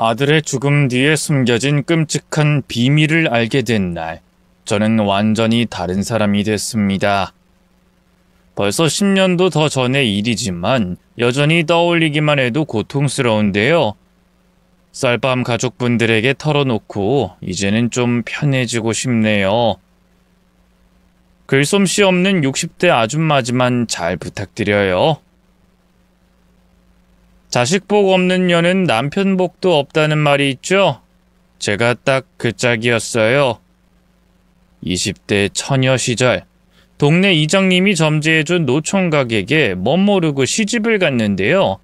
아들의 죽음 뒤에 숨겨진 끔찍한 비밀을 알게 된 날, 저는 완전히 다른 사람이 됐습니다. 벌써 10년도 더 전의 일이지만 여전히 떠올리기만 해도 고통스러운데요. 쌀밤 가족분들에게 털어놓고 이제는 좀 편해지고 싶네요. 글솜씨 없는 60대 아줌마지만 잘 부탁드려요. 자식 복 없는 년은 남편 복도 없다는 말이 있죠? 제가 딱 그 짝이었어요. 20대 처녀 시절, 동네 이장님이 점지해준 노총각에게 멋모르고 시집을 갔는데요.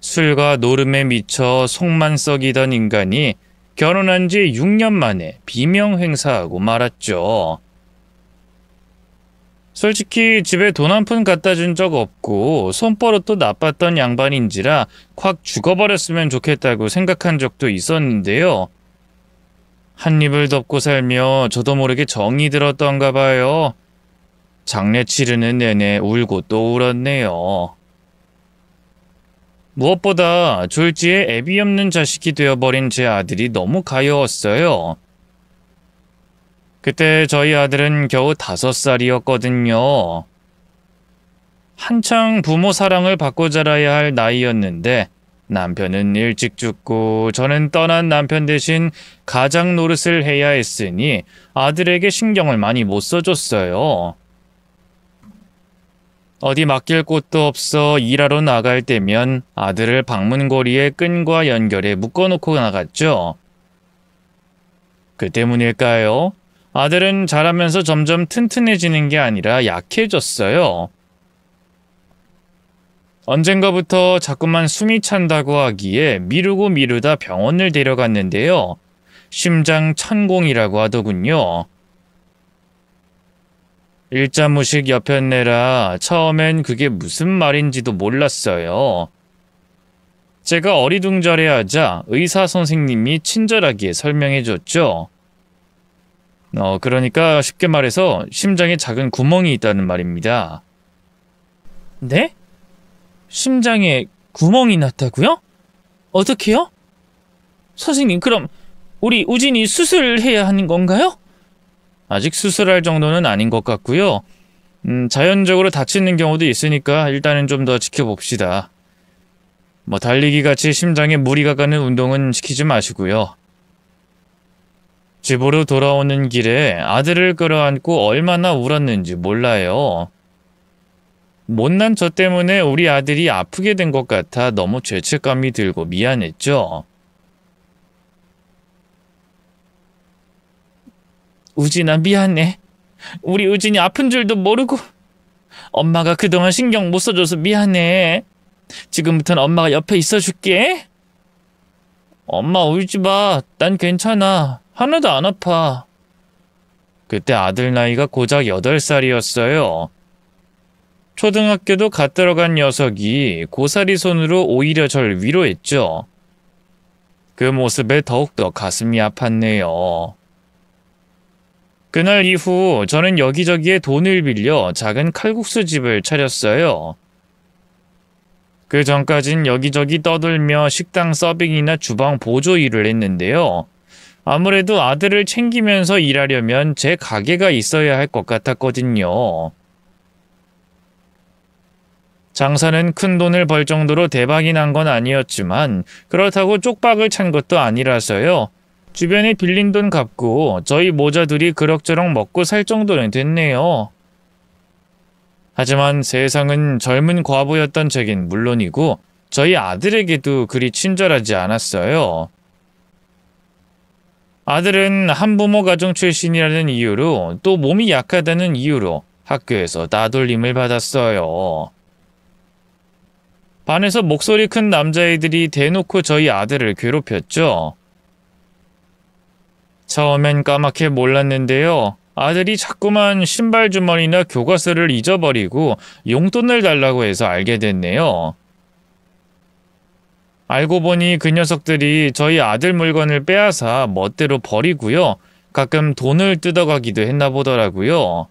술과 노름에 미쳐 속만 썩이던 인간이 결혼한 지 6년 만에 비명 행사하고 말았죠. 솔직히 집에 돈 한 푼 갖다 준 적 없고 손버릇도 나빴던 양반인지라 확 죽어버렸으면 좋겠다고 생각한 적도 있었는데요. 한 입을 덮고 살며 저도 모르게 정이 들었던가 봐요. 장례 치르는 내내 울고 또 울었네요. 무엇보다 졸지에 애비 없는 자식이 되어버린 제 아들이 너무 가여웠어요. 그때 저희 아들은 겨우 5살이었거든요. 한창 부모 사랑을 받고 자라야 할 나이였는데 남편은 일찍 죽고 저는 떠난 남편 대신 가장 노릇을 해야 했으니 아들에게 신경을 많이 못 써줬어요. 어디 맡길 곳도 없어 일하러 나갈 때면 아들을 방문고리에 끈과 연결해 묶어놓고 나갔죠. 그 때문일까요? 아들은 자라면서 점점 튼튼해지는 게 아니라 약해졌어요. 언젠가부터 자꾸만 숨이 찬다고 하기에 미루다 병원을 데려갔는데요. 심장 천공이라고 하더군요. 일자무식 여편네라 처음엔 그게 무슨 말인지도 몰랐어요. 제가 어리둥절해하자 의사 선생님이 친절하게 설명해줬죠. 그러니까 쉽게 말해서 심장에 작은 구멍이 있다는 말입니다. 네? 심장에 구멍이 났다고요? 어떻게요? 선생님, 그럼 우리 우진이 수술해야 하는 건가요? 아직 수술할 정도는 아닌 것 같고요. 자연적으로 다치는 경우도 있으니까 일단은 좀 더 지켜봅시다. 달리기 같이 심장에 무리가 가는 운동은 시키지 마시고요. 집으로 돌아오는 길에 아들을 끌어안고 얼마나 울었는지 몰라요. 못난 저 때문에 우리 아들이 아프게 된 것 같아 너무 죄책감이 들고 미안했죠. 우진아, 미안해. 우리 우진이 아픈 줄도 모르고 엄마가 그동안 신경 못 써줘서 미안해. 지금부터는 엄마가 옆에 있어줄게. 엄마 울지 마. 난 괜찮아. 하나도 안 아파. 그때 아들 나이가 고작 8살이었어요. 초등학교도 갓 들어간 녀석이 고사리 손으로 오히려 절 위로했죠. 그 모습에 더욱더 가슴이 아팠네요. 그날 이후 저는 여기저기에 돈을 빌려 작은 칼국수 집을 차렸어요. 그 전까진 여기저기 떠돌며 식당 서빙이나 주방 보조 일을 했는데요. 아무래도 아들을 챙기면서 일하려면 제 가게가 있어야 할 것 같았거든요. 장사는 큰 돈을 벌 정도로 대박이 난 건 아니었지만 그렇다고 쪽박을 찬 것도 아니라서요. 주변에 빌린 돈 갚고 저희 모자들이 그럭저럭 먹고 살 정도는 됐네요. 하지만 세상은 젊은 과부였던 제겐 물론이고 저희 아들에게도 그리 친절하지 않았어요. 아들은 한부모 가정 출신이라는 이유로 또 몸이 약하다는 이유로 학교에서 따돌림을 받았어요. 반에서 목소리 큰 남자애들이 대놓고 저희 아들을 괴롭혔죠. 처음엔 까맣게 몰랐는데요. 아들이 자꾸만 신발 주머니나 교과서를 잊어버리고 용돈을 달라고 해서 알게 됐네요. 알고 보니 그 녀석들이 저희 아들 물건을 빼앗아 멋대로 버리고요. 가끔 돈을 뜯어가기도 했나 보더라고요.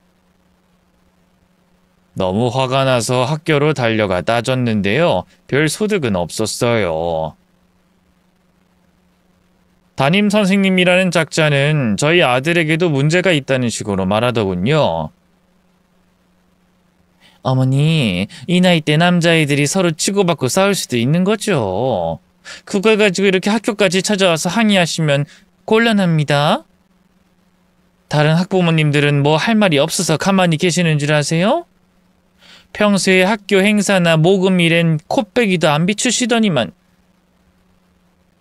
너무 화가 나서 학교로 달려가 따졌는데요. 별 소득은 없었어요. 담임 선생님이라는 작자는 저희 아들에게도 문제가 있다는 식으로 말하더군요. 어머니, 이 나이 때 남자애들이 서로 치고받고 싸울 수도 있는 거죠. 그걸 가지고 이렇게 학교까지 찾아와서 항의하시면 곤란합니다. 다른 학부모님들은 뭐 할 말이 없어서 가만히 계시는 줄 아세요? 평소에 학교 행사나 모금 일엔 콧배기도 안 비추시더니만.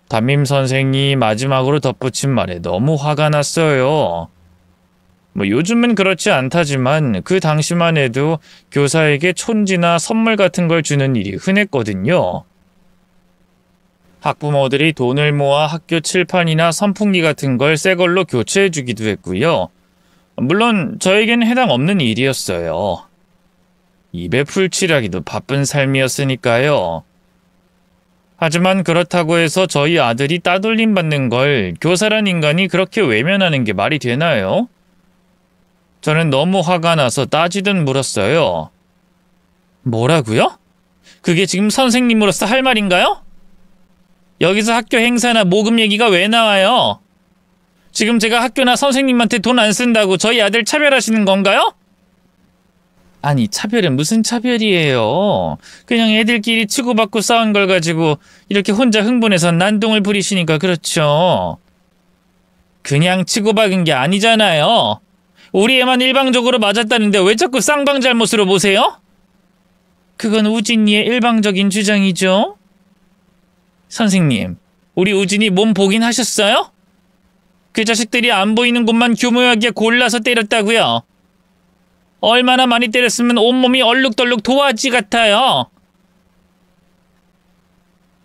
담임 선생이 마지막으로 덧붙인 말에 너무 화가 났어요. 뭐 요즘은 그렇지 않다지만 그 당시만 해도 교사에게 촌지나 선물 같은 걸 주는 일이 흔했거든요. 학부모들이 돈을 모아 학교 칠판이나 선풍기 같은 걸 새 걸로 교체해 주기도 했고요. 물론 저에겐 해당 없는 일이었어요. 입에 풀칠하기도 바쁜 삶이었으니까요. 하지만 그렇다고 해서 저희 아들이 따돌림 받는 걸 교사란 인간이 그렇게 외면하는 게 말이 되나요? 저는 너무 화가 나서 따지듯 물었어요. 뭐라고요? 그게 지금 선생님으로서 할 말인가요? 여기서 학교 행사나 모금 얘기가 왜 나와요? 지금 제가 학교나 선생님한테 돈 안 쓴다고 저희 아들 차별하시는 건가요? 아니, 차별은 무슨 차별이에요. 그냥 애들끼리 치고받고 싸운 걸 가지고 이렇게 혼자 흥분해서 난동을 부리시니까 그렇죠. 그냥 치고받은 게 아니잖아요. 우리 애만 일방적으로 맞았다는데 왜 자꾸 쌍방 잘못으로 보세요? 그건 우진이의 일방적인 주장이죠. 선생님, 우리 우진이 몸 보긴 하셨어요? 그 자식들이 안 보이는 곳만 교묘하게 골라서 때렸다고요. 얼마나 많이 때렸으면 온몸이 얼룩덜룩 도화지 같아요.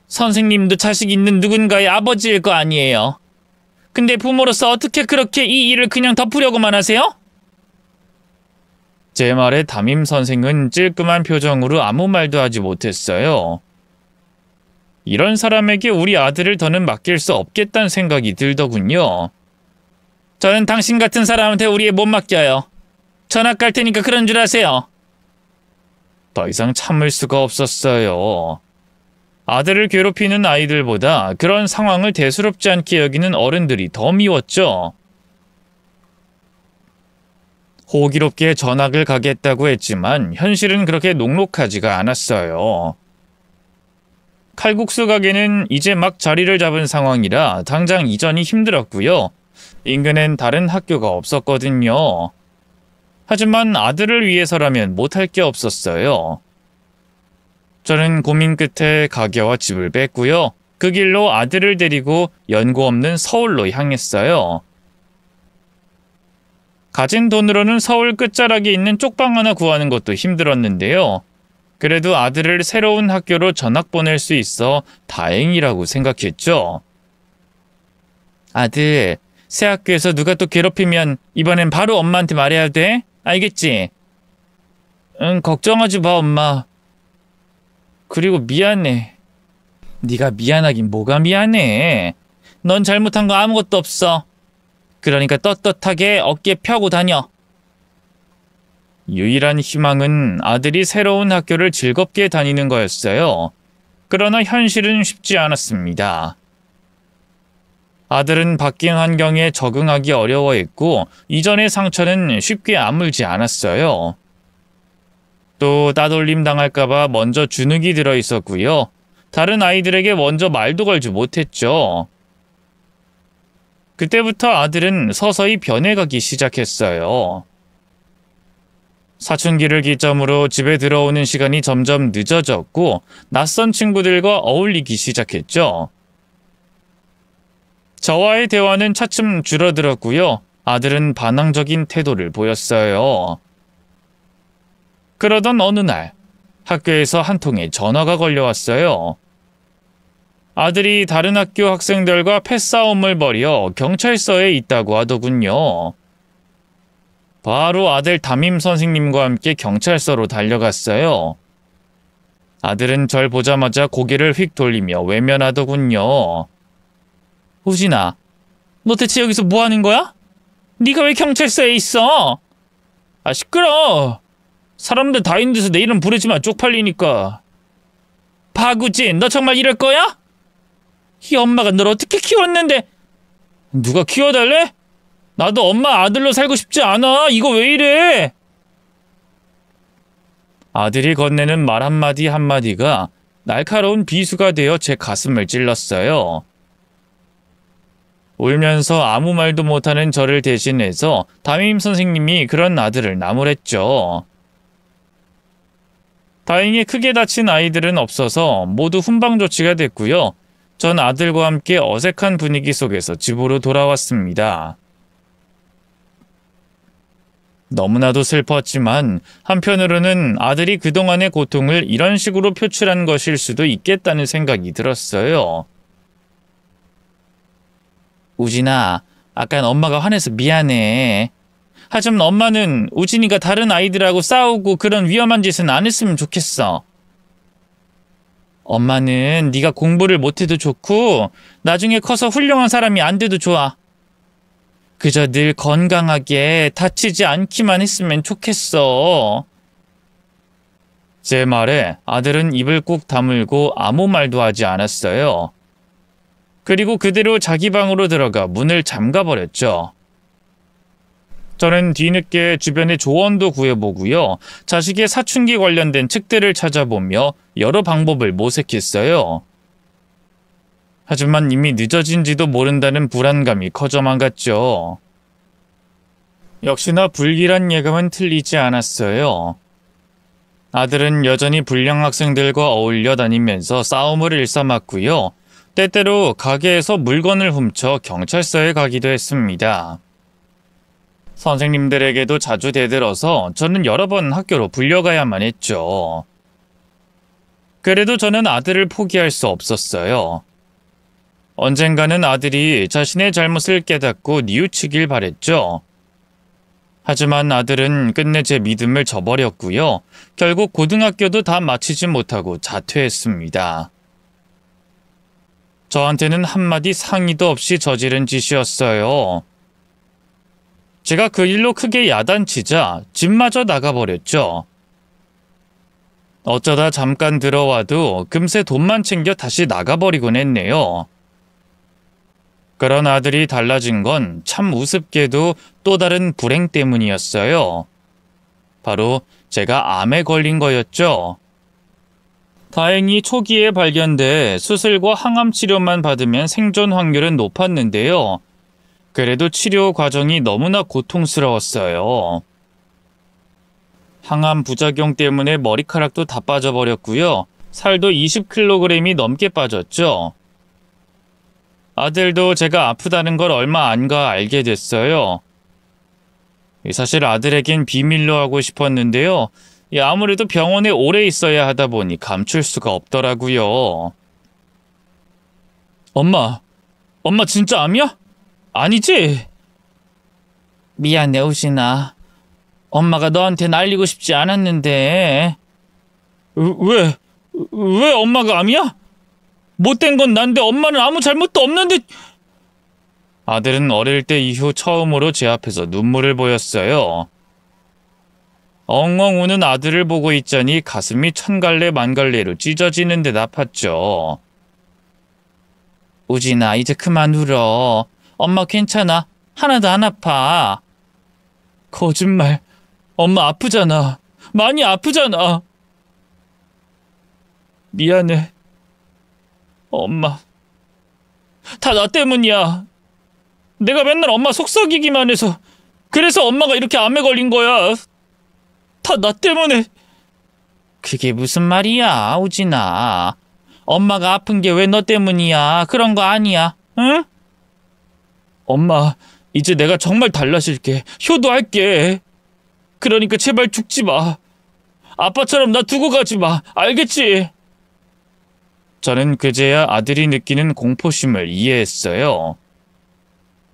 선생님도 자식 있는 누군가의 아버지일 거 아니에요. 근데 부모로서 어떻게 그렇게 이 일을 그냥 덮으려고만 하세요? 제 말에 담임 선생은 찔끔한 표정으로 아무 말도 하지 못했어요. 이런 사람에게 우리 아들을 더는 맡길 수 없겠다는 생각이 들더군요. 저는 당신 같은 사람한테 우리 애 못 맡겨요. 전학 갈 테니까 그런 줄 아세요. 더 이상 참을 수가 없었어요. 아들을 괴롭히는 아이들보다 그런 상황을 대수롭지 않게 여기는 어른들이 더 미웠죠. 호기롭게 전학을 가겠다고 했지만 현실은 그렇게 녹록하지가 않았어요. 칼국수 가게는 이제 막 자리를 잡은 상황이라 당장 이전이 힘들었고요. 인근엔 다른 학교가 없었거든요. 하지만 아들을 위해서라면 못할 게 없었어요. 저는 고민 끝에 가게와 집을 뺐고요. 그 길로 아들을 데리고 연고 없는 서울로 향했어요. 가진 돈으로는 서울 끝자락에 있는 쪽방 하나 구하는 것도 힘들었는데요. 그래도 아들을 새로운 학교로 전학 보낼 수 있어 다행이라고 생각했죠. 아들, 새 학교에서 누가 또 괴롭히면 이번엔 바로 엄마한테 말해야 돼? 알겠지? 응, 걱정하지 마, 엄마. 그리고 미안해. 네가 미안하긴 뭐가 미안해. 넌 잘못한 거 아무것도 없어. 그러니까 떳떳하게 어깨 펴고 다녀. 유일한 희망은 아들이 새로운 학교를 즐겁게 다니는 거였어요. 그러나 현실은 쉽지 않았습니다. 아들은 바뀐 환경에 적응하기 어려워했고 이전의 상처는 쉽게 아물지 않았어요. 또 따돌림 당할까봐 먼저 주눅이 들어 있었고요. 다른 아이들에게 먼저 말도 걸지 못했죠. 그때부터 아들은 서서히 변해가기 시작했어요. 사춘기를 기점으로 집에 들어오는 시간이 점점 늦어졌고 낯선 친구들과 어울리기 시작했죠. 저와의 대화는 차츰 줄어들었고요. 아들은 반항적인 태도를 보였어요. 그러던 어느 날 학교에서 한 통의 전화가 걸려왔어요. 아들이 다른 학교 학생들과 패싸움을 벌여 경찰서에 있다고 하더군요. 바로 아들 담임 선생님과 함께 경찰서로 달려갔어요. 아들은 절 보자마자 고개를 휙 돌리며 외면하더군요. 우진아, 너 대체 여기서 뭐 하는 거야? 네가 왜 경찰서에 있어? 아, 시끄러워. 사람들 다 있는 데서 내 이름 부르지 마, 쪽팔리니까. 박우진, 너 정말 이럴 거야? 이 엄마가 널 어떻게 키웠는데? 누가 키워달래? 나도 엄마 아들로 살고 싶지 않아. 이거 왜 이래? 아들이 건네는 말 한마디 한마디가 날카로운 비수가 되어 제 가슴을 찔렀어요. 울면서 아무 말도 못하는 저를 대신해서 담임 선생님이 그런 아들을 나무랬죠. 다행히 크게 다친 아이들은 없어서 모두 훈방 조치가 됐고요. 전 아들과 함께 어색한 분위기 속에서 집으로 돌아왔습니다. 너무나도 슬펐지만 한편으로는 아들이 그동안의 고통을 이런 식으로 표출한 것일 수도 있겠다는 생각이 들었어요. 우진아, 아깐 엄마가 화내서 미안해. 하지만 엄마는 우진이가 다른 아이들하고 싸우고 그런 위험한 짓은 안 했으면 좋겠어. 엄마는 네가 공부를 못해도 좋고 나중에 커서 훌륭한 사람이 안 돼도 좋아. 그저 늘 건강하게 다치지 않기만 했으면 좋겠어. 제 말에 아들은 입을 꾹 다물고 아무 말도 하지 않았어요. 그리고 그대로 자기 방으로 들어가 문을 잠가버렸죠. 저는 뒤늦게 주변에 조언도 구해보고요. 자식의 사춘기 관련된 책들을 찾아보며 여러 방법을 모색했어요. 하지만 이미 늦어진지도 모른다는 불안감이 커져만 갔죠. 역시나 불길한 예감은 틀리지 않았어요. 아들은 여전히 불량 학생들과 어울려 다니면서 싸움을 일삼았고요. 때때로 가게에서 물건을 훔쳐 경찰서에 가기도 했습니다. 선생님들에게도 자주 대들어서 저는 여러 번 학교로 불려가야만 했죠. 그래도 저는 아들을 포기할 수 없었어요. 언젠가는 아들이 자신의 잘못을 깨닫고 뉘우치길 바랬죠. 하지만 아들은 끝내 제 믿음을 저버렸고요. 결국 고등학교도 다 마치지 못하고 자퇴했습니다. 저한테는 한마디 상의도 없이 저지른 짓이었어요. 제가 그 일로 크게 야단치자 집마저 나가버렸죠. 어쩌다 잠깐 들어와도 금세 돈만 챙겨 다시 나가버리곤 했네요. 그런 아들이 달라진 건 참 우습게도 또 다른 불행 때문이었어요. 바로 제가 암에 걸린 거였죠. 다행히 초기에 발견돼 수술과 항암 치료만 받으면 생존 확률은 높았는데요. 그래도 치료 과정이 너무나 고통스러웠어요. 항암 부작용 때문에 머리카락도 다 빠져버렸고요. 살도 20kg이 넘게 빠졌죠. 아들도 제가 아프다는 걸 얼마 안 가 알게 됐어요. 사실 아들에겐 비밀로 하고 싶었는데요. 아무래도 병원에 오래 있어야 하다 보니 감출 수가 없더라고요. 엄마 진짜 암이야? 아니지? 미안해, 우진아. 엄마가 너한테 알리고 싶지 않았는데. 왜 엄마가 암이야? 못된 건 난데 엄마는 아무 잘못도 없는데. 아들은 어릴 때 이후 처음으로 제 앞에서 눈물을 보였어요. 엉엉 우는 아들을 보고 있자니 가슴이 천갈래 만갈래로 찢어지는 듯 아팠죠. 우진아, 이제 그만 울어. 엄마 괜찮아. 하나도 안 아파. 거짓말. 엄마 아프잖아. 많이 아프잖아. 미안해. 엄마. 다 나 때문이야. 내가 맨날 엄마 속썩이기만 해서. 그래서 엄마가 이렇게 암에 걸린 거야. 다 나 때문에. 그게 무슨 말이야, 우진아. 엄마가 아픈 게 왜 너 때문이야. 그런 거 아니야. 응? 엄마, 이제 내가 정말 달라질게. 효도할게. 그러니까 제발 죽지 마. 아빠처럼 나 두고 가지 마. 알겠지? 저는 그제야 아들이 느끼는 공포심을 이해했어요.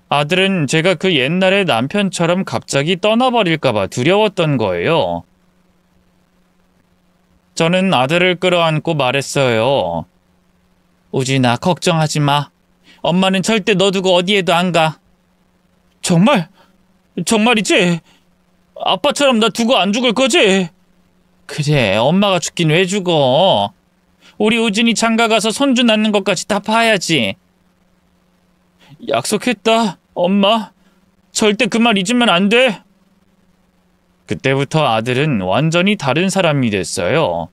아들은 제가 그 옛날의 남편처럼 갑자기 떠나버릴까봐 두려웠던 거예요. 저는 아들을 끌어안고 말했어요. 우진아, 걱정하지 마. 엄마는 절대 너 두고 어디에도 안 가. 정말? 정말이지? 아빠처럼 나 두고 안 죽을 거지? 그래, 엄마가 죽긴 왜 죽어. 우리 우진이 장가 가서 손주 낳는 것까지 다 봐야지. 약속했다, 엄마. 절대 그 말 잊으면 안 돼. 그때부터 아들은 완전히 다른 사람이 됐어요.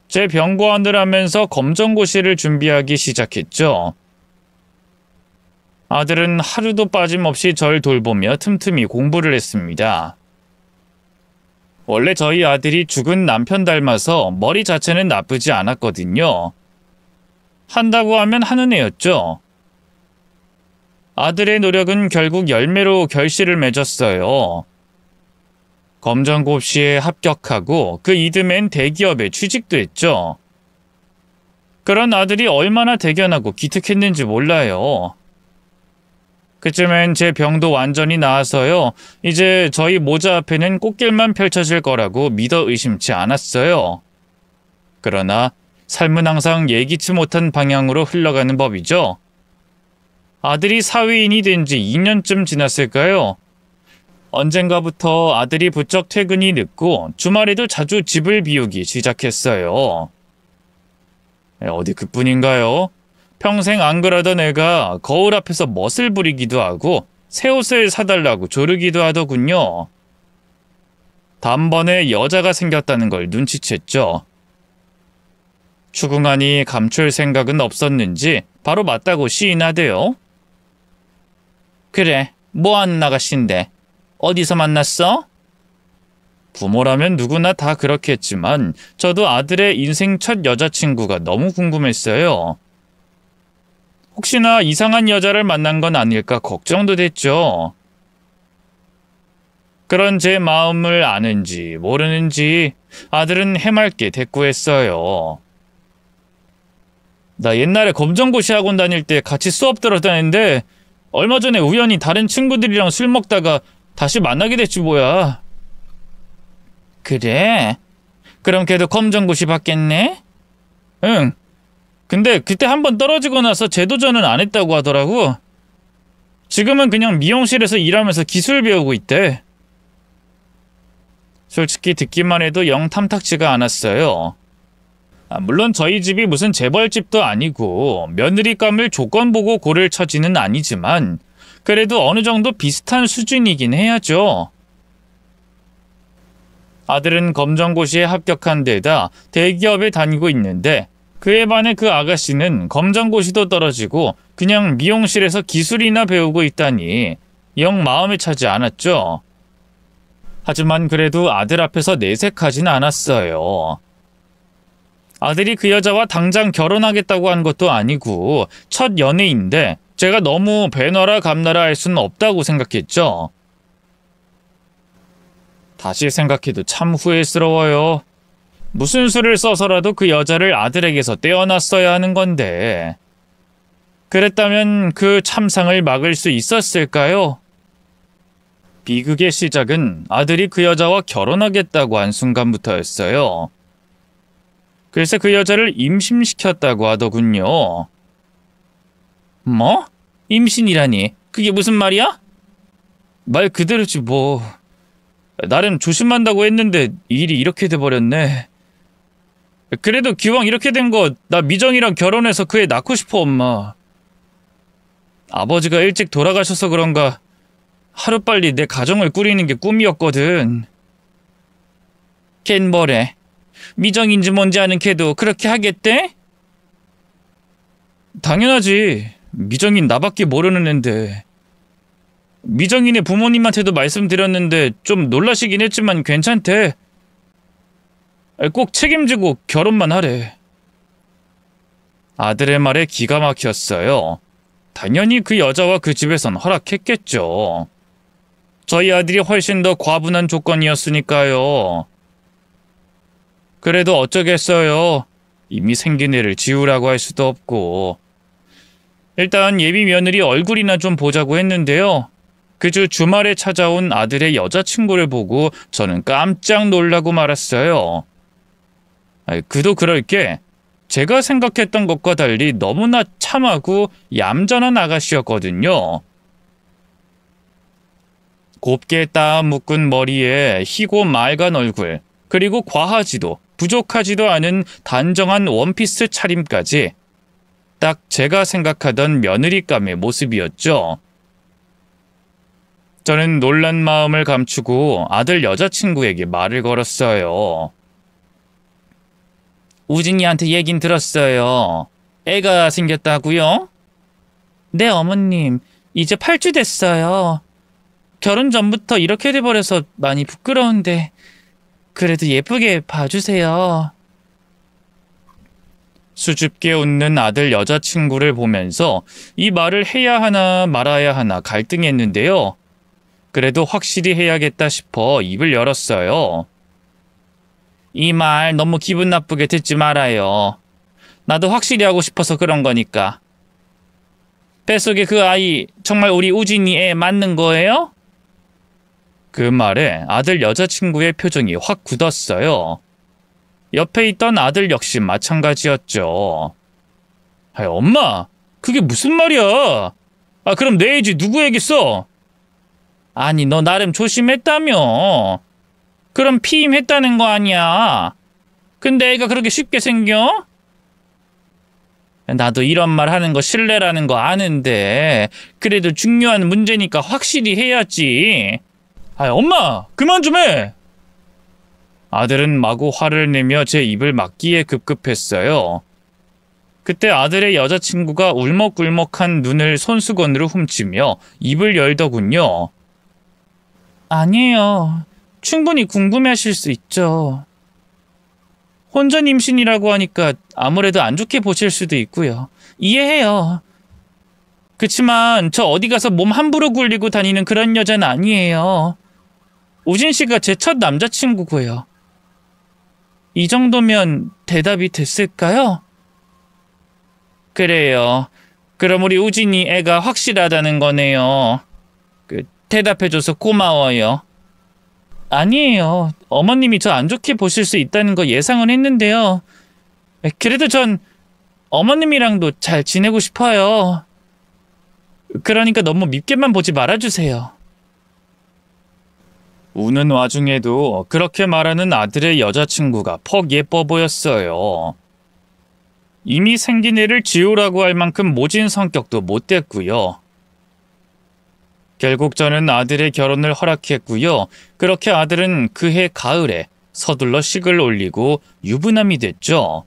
제 병고안을 하면서 검정고시를 준비하기 시작했죠. 아들은 하루도 빠짐없이 절 돌보며 틈틈이 공부를 했습니다. 원래 저희 아들이 죽은 남편 닮아서 머리 자체는 나쁘지 않았거든요. 한다고 하면 하는 애였죠. 아들의 노력은 결국 열매로 결실을 맺었어요. 검정고시에 합격하고 그 이듬해엔 대기업에 취직도 했죠. 그런 아들이 얼마나 대견하고 기특했는지 몰라요. 그쯤엔 제 병도 완전히 나아서요. 이제 저희 모자 앞에는 꽃길만 펼쳐질 거라고 믿어 의심치 않았어요. 그러나 삶은 항상 예기치 못한 방향으로 흘러가는 법이죠. 아들이 사회인이 된 지 2년쯤 지났을까요? 언젠가부터 아들이 부쩍 퇴근이 늦고 주말에도 자주 집을 비우기 시작했어요. 어디 그뿐인가요? 평생 안 그러던 애가 거울 앞에서 멋을 부리기도 하고 새 옷을 사달라고 조르기도 하더군요. 단번에 여자가 생겼다는 걸 눈치챘죠. 추궁하니 감출 생각은 없었는지 바로 맞다고 시인하대요. 그래, 뭐하는 아가씨인데? 어디서 만났어? 부모라면 누구나 다 그렇겠지만 저도 아들의 인생 첫 여자친구가 너무 궁금했어요. 혹시나 이상한 여자를 만난 건 아닐까 걱정도 됐죠. 그런 제 마음을 아는지 모르는지 아들은 해맑게 대꾸했어요. 나 옛날에 검정고시 학원 다닐 때 같이 수업 들었다는데 얼마 전에 우연히 다른 친구들이랑 술 먹다가 다시 만나게 됐지 뭐야. 그래? 그럼 걔도 검정고시 받겠네? 응. 근데 그때 한번 떨어지고 나서 재도전은 안 했다고 하더라고. 지금은 그냥 미용실에서 일하면서 기술 배우고 있대. 솔직히 듣기만 해도 영 탐탁지가 않았어요. 물론 저희 집이 무슨 재벌집도 아니고 며느리감을 조건 보고 고를 처지는 아니지만 그래도 어느 정도 비슷한 수준이긴 해야죠. 아들은 검정고시에 합격한 데다 대기업에 다니고 있는데 그에 반해 그 아가씨는 검정고시도 떨어지고 그냥 미용실에서 기술이나 배우고 있다니 영 마음에 차지 않았죠. 하지만 그래도 아들 앞에서 내색하진 않았어요. 아들이 그 여자와 당장 결혼하겠다고 한 것도 아니고 첫 연애인데 제가 너무 배놔라 감나라 할 수는 없다고 생각했죠. 다시 생각해도 참 후회스러워요. 무슨 수를 써서라도 그 여자를 아들에게서 떼어놨어야 하는 건데 그랬다면 그 참상을 막을 수 있었을까요? 비극의 시작은 아들이 그 여자와 결혼하겠다고 한 순간부터였어요. 글쎄 그 여자를 임신시켰다고 하더군요. 뭐? 임신이라니? 그게 무슨 말이야? 말 그대로지 뭐. 나름 조심한다고 했는데 일이 이렇게 돼버렸네. 그래도 기왕 이렇게 된 거 나 미정이랑 결혼해서 그 애 낳고 싶어 엄마. 아버지가 일찍 돌아가셔서 그런가 하루빨리 내 가정을 꾸리는 게 꿈이었거든. 걘 뭐래? 미정인지 뭔지 아는 걔도 그렇게 하겠대? 당연하지. 미정인 나밖에 모르는 앤데. 미정인의 부모님한테도 말씀드렸는데 좀 놀라시긴 했지만 괜찮대. 꼭 책임지고 결혼만 하래. 아들의 말에 기가 막혔어요. 당연히 그 여자와 그 집에선 허락했겠죠. 저희 아들이 훨씬 더 과분한 조건이었으니까요. 그래도 어쩌겠어요. 이미 생긴 애를 지우라고 할 수도 없고. 일단 예비 며느리 얼굴이나 좀 보자고 했는데요. 그 주 주말에 찾아온 아들의 여자친구를 보고 저는 깜짝 놀라고 말았어요. 그도 그럴 게 제가 생각했던 것과 달리 너무나 참하고 얌전한 아가씨였거든요. 곱게 따 묶은 머리에 희고 맑은 얼굴, 그리고 과하지도 부족하지도 않은 단정한 원피스 차림까지 딱 제가 생각하던 며느리감의 모습이었죠. 저는 놀란 마음을 감추고 아들 여자친구에게 말을 걸었어요. 우진이한테 얘긴 들었어요. 애가 생겼다고요? 네, 어머님. 이제 8주 됐어요. 결혼 전부터 이렇게 돼버려서 많이 부끄러운데 그래도 예쁘게 봐주세요. 수줍게 웃는 아들 여자친구를 보면서 이 말을 해야 하나 말아야 하나 갈등했는데요. 그래도 확실히 해야겠다 싶어 입을 열었어요. 이 말 너무 기분 나쁘게 듣지 말아요. 나도 확실히 하고 싶어서 그런 거니까. 뱃속에 그 아이 정말 우리 우진이 애 맞는 거예요? 그 말에 아들 여자친구의 표정이 확 굳었어요. 옆에 있던 아들 역시 마찬가지였죠. 아이, 엄마, 그게 무슨 말이야? 아, 그럼 내 애지 누구 애겠어? 아니, 너 나름 조심했다며. 그럼 피임했다는 거 아니야. 근데 애가 그렇게 쉽게 생겨? 나도 이런 말 하는 거 실례라는 거 아는데 그래도 중요한 문제니까 확실히 해야지. 아, 엄마, 그만 좀 해. 아들은 마구 화를 내며 제 입을 막기에 급급했어요. 그때 아들의 여자친구가 울먹울먹한 눈을 손수건으로 훔치며 입을 열더군요. 아니에요. 충분히 궁금해하실 수 있죠. 혼전 임신이라고 하니까 아무래도 안 좋게 보실 수도 있고요. 이해해요. 그치만 저 어디 가서 몸 함부로 굴리고 다니는 그런 여자는 아니에요. 우진 씨가 제 첫 남자친구고요. 이 정도면 대답이 됐을까요? 그래요. 그럼 우리 우진이 애가 확실하다는 거네요. 대답해줘서 고마워요. 아니에요. 어머님이 저 안 좋게 보실 수 있다는 거 예상은 했는데요. 그래도 전 어머님이랑도 잘 지내고 싶어요. 그러니까 너무 밉게만 보지 말아주세요. 우는 와중에도 그렇게 말하는 아들의 여자친구가 퍽 예뻐 보였어요. 이미 생긴 애를 지우라고 할 만큼 모진 성격도 못 됐고요. 결국 저는 아들의 결혼을 허락했고요. 그렇게 아들은 그해 가을에 서둘러 식을 올리고 유부남이 됐죠.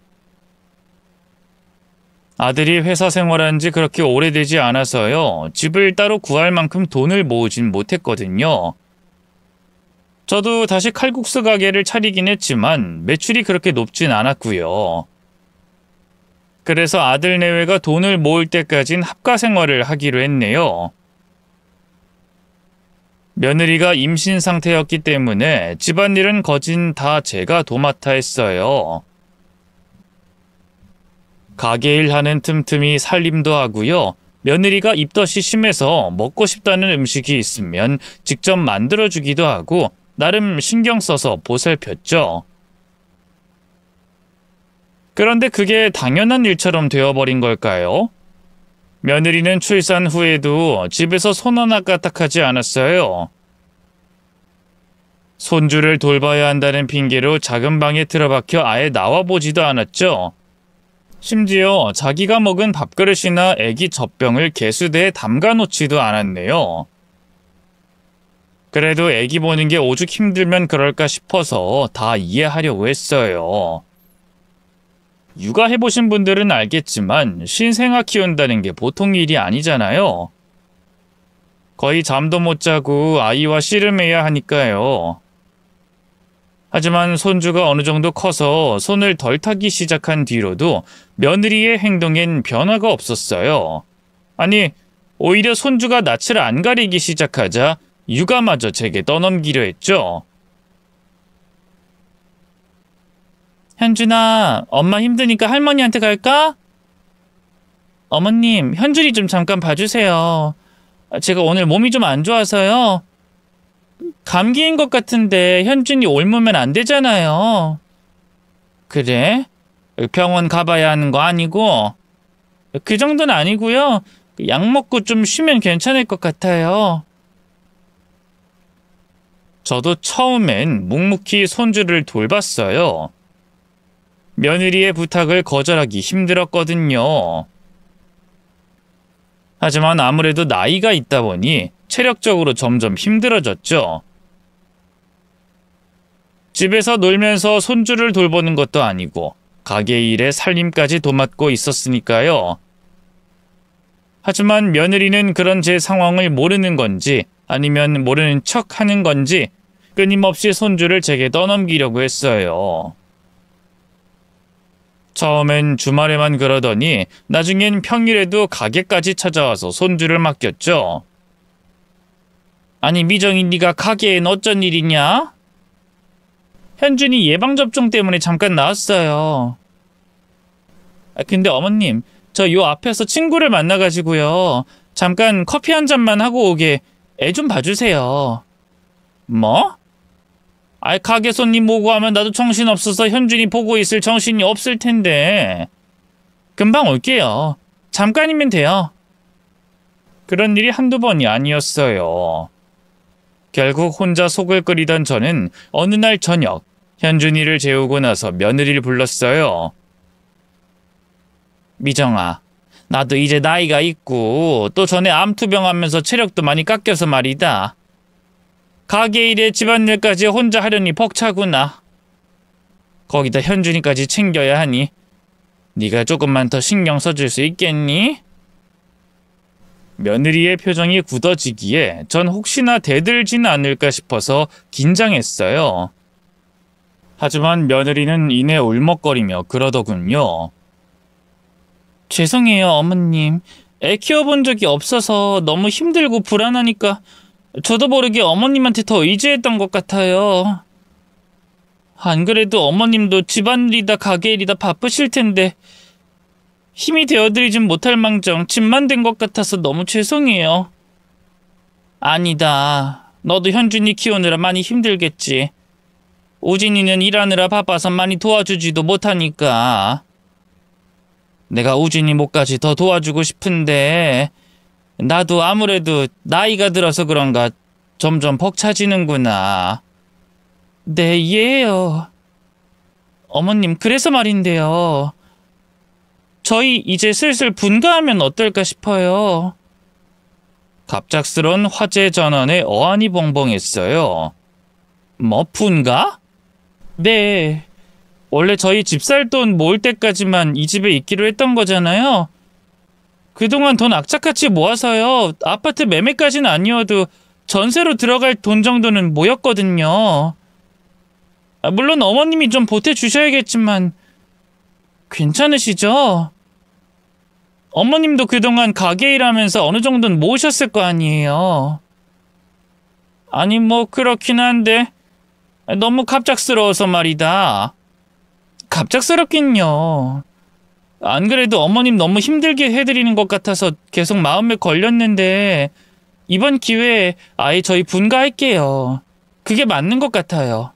아들이 회사 생활한 지 그렇게 오래되지 않아서요. 집을 따로 구할 만큼 돈을 모으진 못했거든요. 저도 다시 칼국수 가게를 차리긴 했지만 매출이 그렇게 높진 않았고요. 그래서 아들 내외가 돈을 모을 때까진 합가 생활을 하기로 했네요. 며느리가 임신 상태였기 때문에 집안일은 거진 다 제가 도맡아 했어요. 가게일 하는 틈틈이 살림도 하고요. 며느리가 입덧이 심해서 먹고 싶다는 음식이 있으면 직접 만들어주기도 하고 나름 신경 써서 보살폈죠. 그런데 그게 당연한 일처럼 되어버린 걸까요? 며느리는 출산 후에도 집에서 손 하나 까딱하지 않았어요. 손주를 돌봐야 한다는 핑계로 작은 방에 틀어박혀 아예 나와보지도 않았죠. 심지어 자기가 먹은 밥그릇이나 애기 젖병을 개수대에 담가놓지도 않았네요. 그래도 애기 보는 게 오죽 힘들면 그럴까 싶어서 다 이해하려고 했어요. 육아해보신 분들은 알겠지만 신생아 키운다는 게 보통 일이 아니잖아요. 거의 잠도 못 자고 아이와 씨름해야 하니까요. 하지만 손주가 어느 정도 커서 손을 덜 타기 시작한 뒤로도 며느리의 행동엔 변화가 없었어요. 아니, 오히려 손주가 낯을 안 가리기 시작하자 육아마저 제게 떠넘기려 했죠. 현준아, 엄마 힘드니까 할머니한테 갈까? 어머님, 현준이 좀 잠깐 봐주세요. 제가 오늘 몸이 좀 안 좋아서요. 감기인 것 같은데 현준이 옮으면 안 되잖아요. 그래? 병원 가봐야 하는 거 아니고? 그 정도는 아니고요. 약 먹고 좀 쉬면 괜찮을 것 같아요. 저도 처음엔 묵묵히 손주를 돌봤어요. 며느리의 부탁을 거절하기 힘들었거든요. 하지만 아무래도 나이가 있다 보니 체력적으로 점점 힘들어졌죠. 집에서 놀면서 손주를 돌보는 것도 아니고 가게 일에 살림까지 도맡고 있었으니까요. 하지만 며느리는 그런 제 상황을 모르는 건지 아니면 모르는 척 하는 건지 끊임없이 손주를 제게 떠넘기려고 했어요. 처음엔 주말에만 그러더니 나중엔 평일에도 가게까지 찾아와서 손주를 맡겼죠. 아니 미정이 네가 가게엔 어쩐 일이냐? 현준이 예방접종 때문에 잠깐 나왔어요. 근데 어머님, 저 요 앞에서 친구를 만나가지고요. 잠깐 커피 한 잔만 하고 오게 애 좀 봐주세요. 뭐? 가게 손님 오고 하면 나도 정신없어서 현준이 보고 있을 정신이 없을 텐데. 금방 올게요. 잠깐이면 돼요. 그런 일이 한두 번이 아니었어요. 결국 혼자 속을 끓이던 저는 어느 날 저녁 현준이를 재우고 나서 며느리를 불렀어요. 미정아, 나도 이제 나이가 있고 또 전에 암투병하면서 체력도 많이 깎여서 말이다. 가게 일에 집안일까지 혼자 하려니 벅차구나. 거기다 현준이까지 챙겨야 하니 네가 조금만 더 신경 써줄 수 있겠니? 며느리의 표정이 굳어지기에 전 혹시나 대들진 않을까 싶어서 긴장했어요. 하지만 며느리는 이내 울먹거리며 그러더군요. 죄송해요, 어머님. 애 키워본 적이 없어서 너무 힘들고 불안하니까 저도 모르게 어머님한테 더 의지했던 것 같아요. 안 그래도 어머님도 집안일이다 가게일이다 바쁘실 텐데 힘이 되어드리진 못할 망정 집만 된 것 같아서 너무 죄송해요. 아니다. 너도 현준이 키우느라 많이 힘들겠지. 우진이는 일하느라 바빠서 많이 도와주지도 못하니까. 내가 우진이 목까지 더 도와주고 싶은데 나도 아무래도 나이가 들어서 그런가 점점 벅차지는구나. 네, 이해해요. 어머님, 그래서 말인데요. 저희 이제 슬슬 분가하면 어떨까 싶어요. 갑작스런 화제 전환에 어안이 벙벙했어요. 뭐 분가? 네. 원래 저희 집 살 돈 모을 때까지만 이 집에 있기로 했던 거잖아요. 그동안 돈 악착같이 모아서요. 아파트 매매까지는 아니어도 전세로 들어갈 돈 정도는 모였거든요. 물론 어머님이 좀 보태주셔야겠지만 괜찮으시죠? 어머님도 그동안 가게 일하면서 어느 정도는 모으셨을 거 아니에요. 아니 뭐 그렇긴 한데 너무 갑작스러워서 말이다. 갑작스럽긴요. 안 그래도 어머님 너무 힘들게 해드리는 것 같아서 계속 마음에 걸렸는데 이번 기회에 아예 저희 분가할게요. 그게 맞는 것 같아요.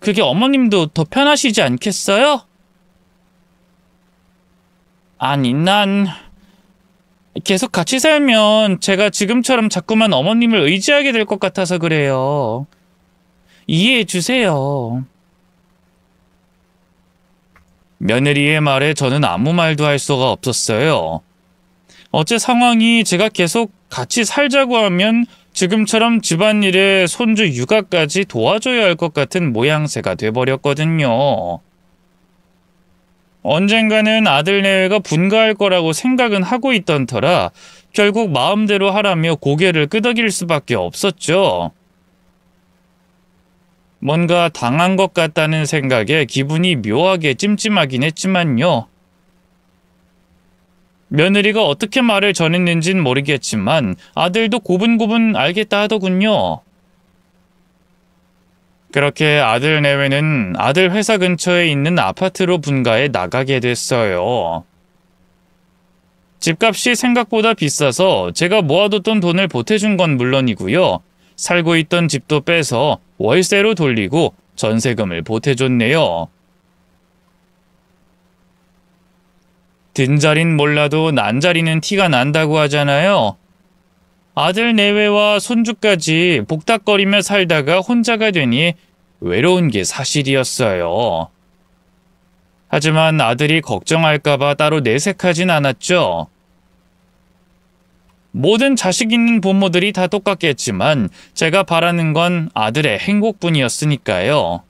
그게 어머님도 더 편하시지 않겠어요? 아니, 난 계속 같이 살면 제가 지금처럼 자꾸만 어머님을 의지하게 될 것 같아서 그래요. 이해해 주세요. 며느리의 말에 저는 아무 말도 할 수가 없었어요. 어째 상황이 제가 계속 같이 살자고 하면 지금처럼 집안일에 손주 육아까지 도와줘야 할 것 같은 모양새가 돼버렸거든요. 언젠가는 아들 내외가 분가할 거라고 생각은 하고 있던 터라 결국 마음대로 하라며 고개를 끄덕일 수밖에 없었죠. 뭔가 당한 것 같다는 생각에 기분이 묘하게 찜찜하긴 했지만요. 며느리가 어떻게 말을 전했는진 모르겠지만 아들도 고분고분 알겠다 하더군요. 그렇게 아들 내외는 아들 회사 근처에 있는 아파트로 분가해 나가게 됐어요. 집값이 생각보다 비싸서 제가 모아뒀던 돈을 보태준 건 물론이고요. 살고 있던 집도 빼서 월세로 돌리고 전세금을 보태줬네요. 든자린 몰라도 난자리는 티가 난다고 하잖아요. 아들 내외와 손주까지 복닥거리며 살다가 혼자가 되니 외로운 게 사실이었어요. 하지만 아들이 걱정할까봐 따로 내색하진 않았죠. 모든 자식 있는 부모들이 다 똑같겠지만 제가 바라는 건 아들의 행복뿐이었으니까요.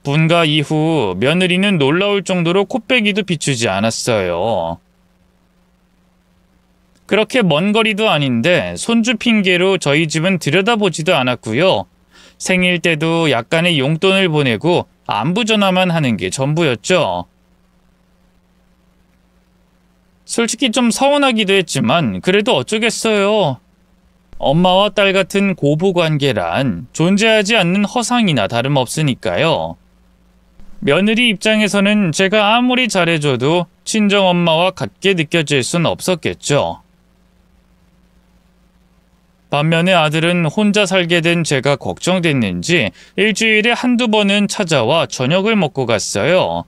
분가 이후 며느리는 놀라울 정도로 코빼기도 비추지 않았어요. 그렇게 먼 거리도 아닌데 손주 핑계로 저희 집은 들여다보지도 않았고요. 생일 때도 약간의 용돈을 보내고 안부 전화만 하는 게 전부였죠. 솔직히 좀 서운하기도 했지만 그래도 어쩌겠어요. 엄마와 딸 같은 고부관계란 존재하지 않는 허상이나 다름없으니까요. 며느리 입장에서는 제가 아무리 잘해줘도 친정엄마와 같게 느껴질 순 없었겠죠. 반면에 아들은 혼자 살게 된 제가 걱정됐는지 일주일에 한두 번은 찾아와 저녁을 먹고 갔어요.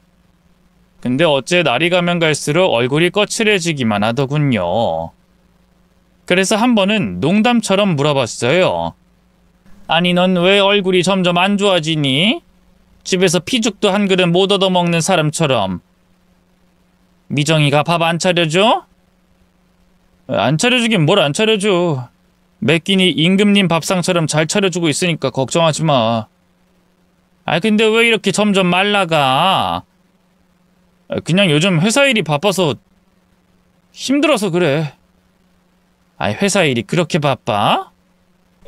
근데 어째 날이 가면 갈수록 얼굴이 거칠해지기만 하더군요. 그래서 한 번은 농담처럼 물어봤어요. 아니, 넌 왜 얼굴이 점점 안 좋아지니? 집에서 피죽도 한 그릇 못 얻어먹는 사람처럼. 미정이가 밥 안 차려줘? 안 차려주긴 뭘 안 차려줘. 매끼니 임금님 밥상처럼 잘 차려주고 있으니까 걱정하지 마. 근데 왜 이렇게 점점 말라가? 그냥 요즘 회사 일이 바빠서 힘들어서 그래. 회사 일이 그렇게 바빠?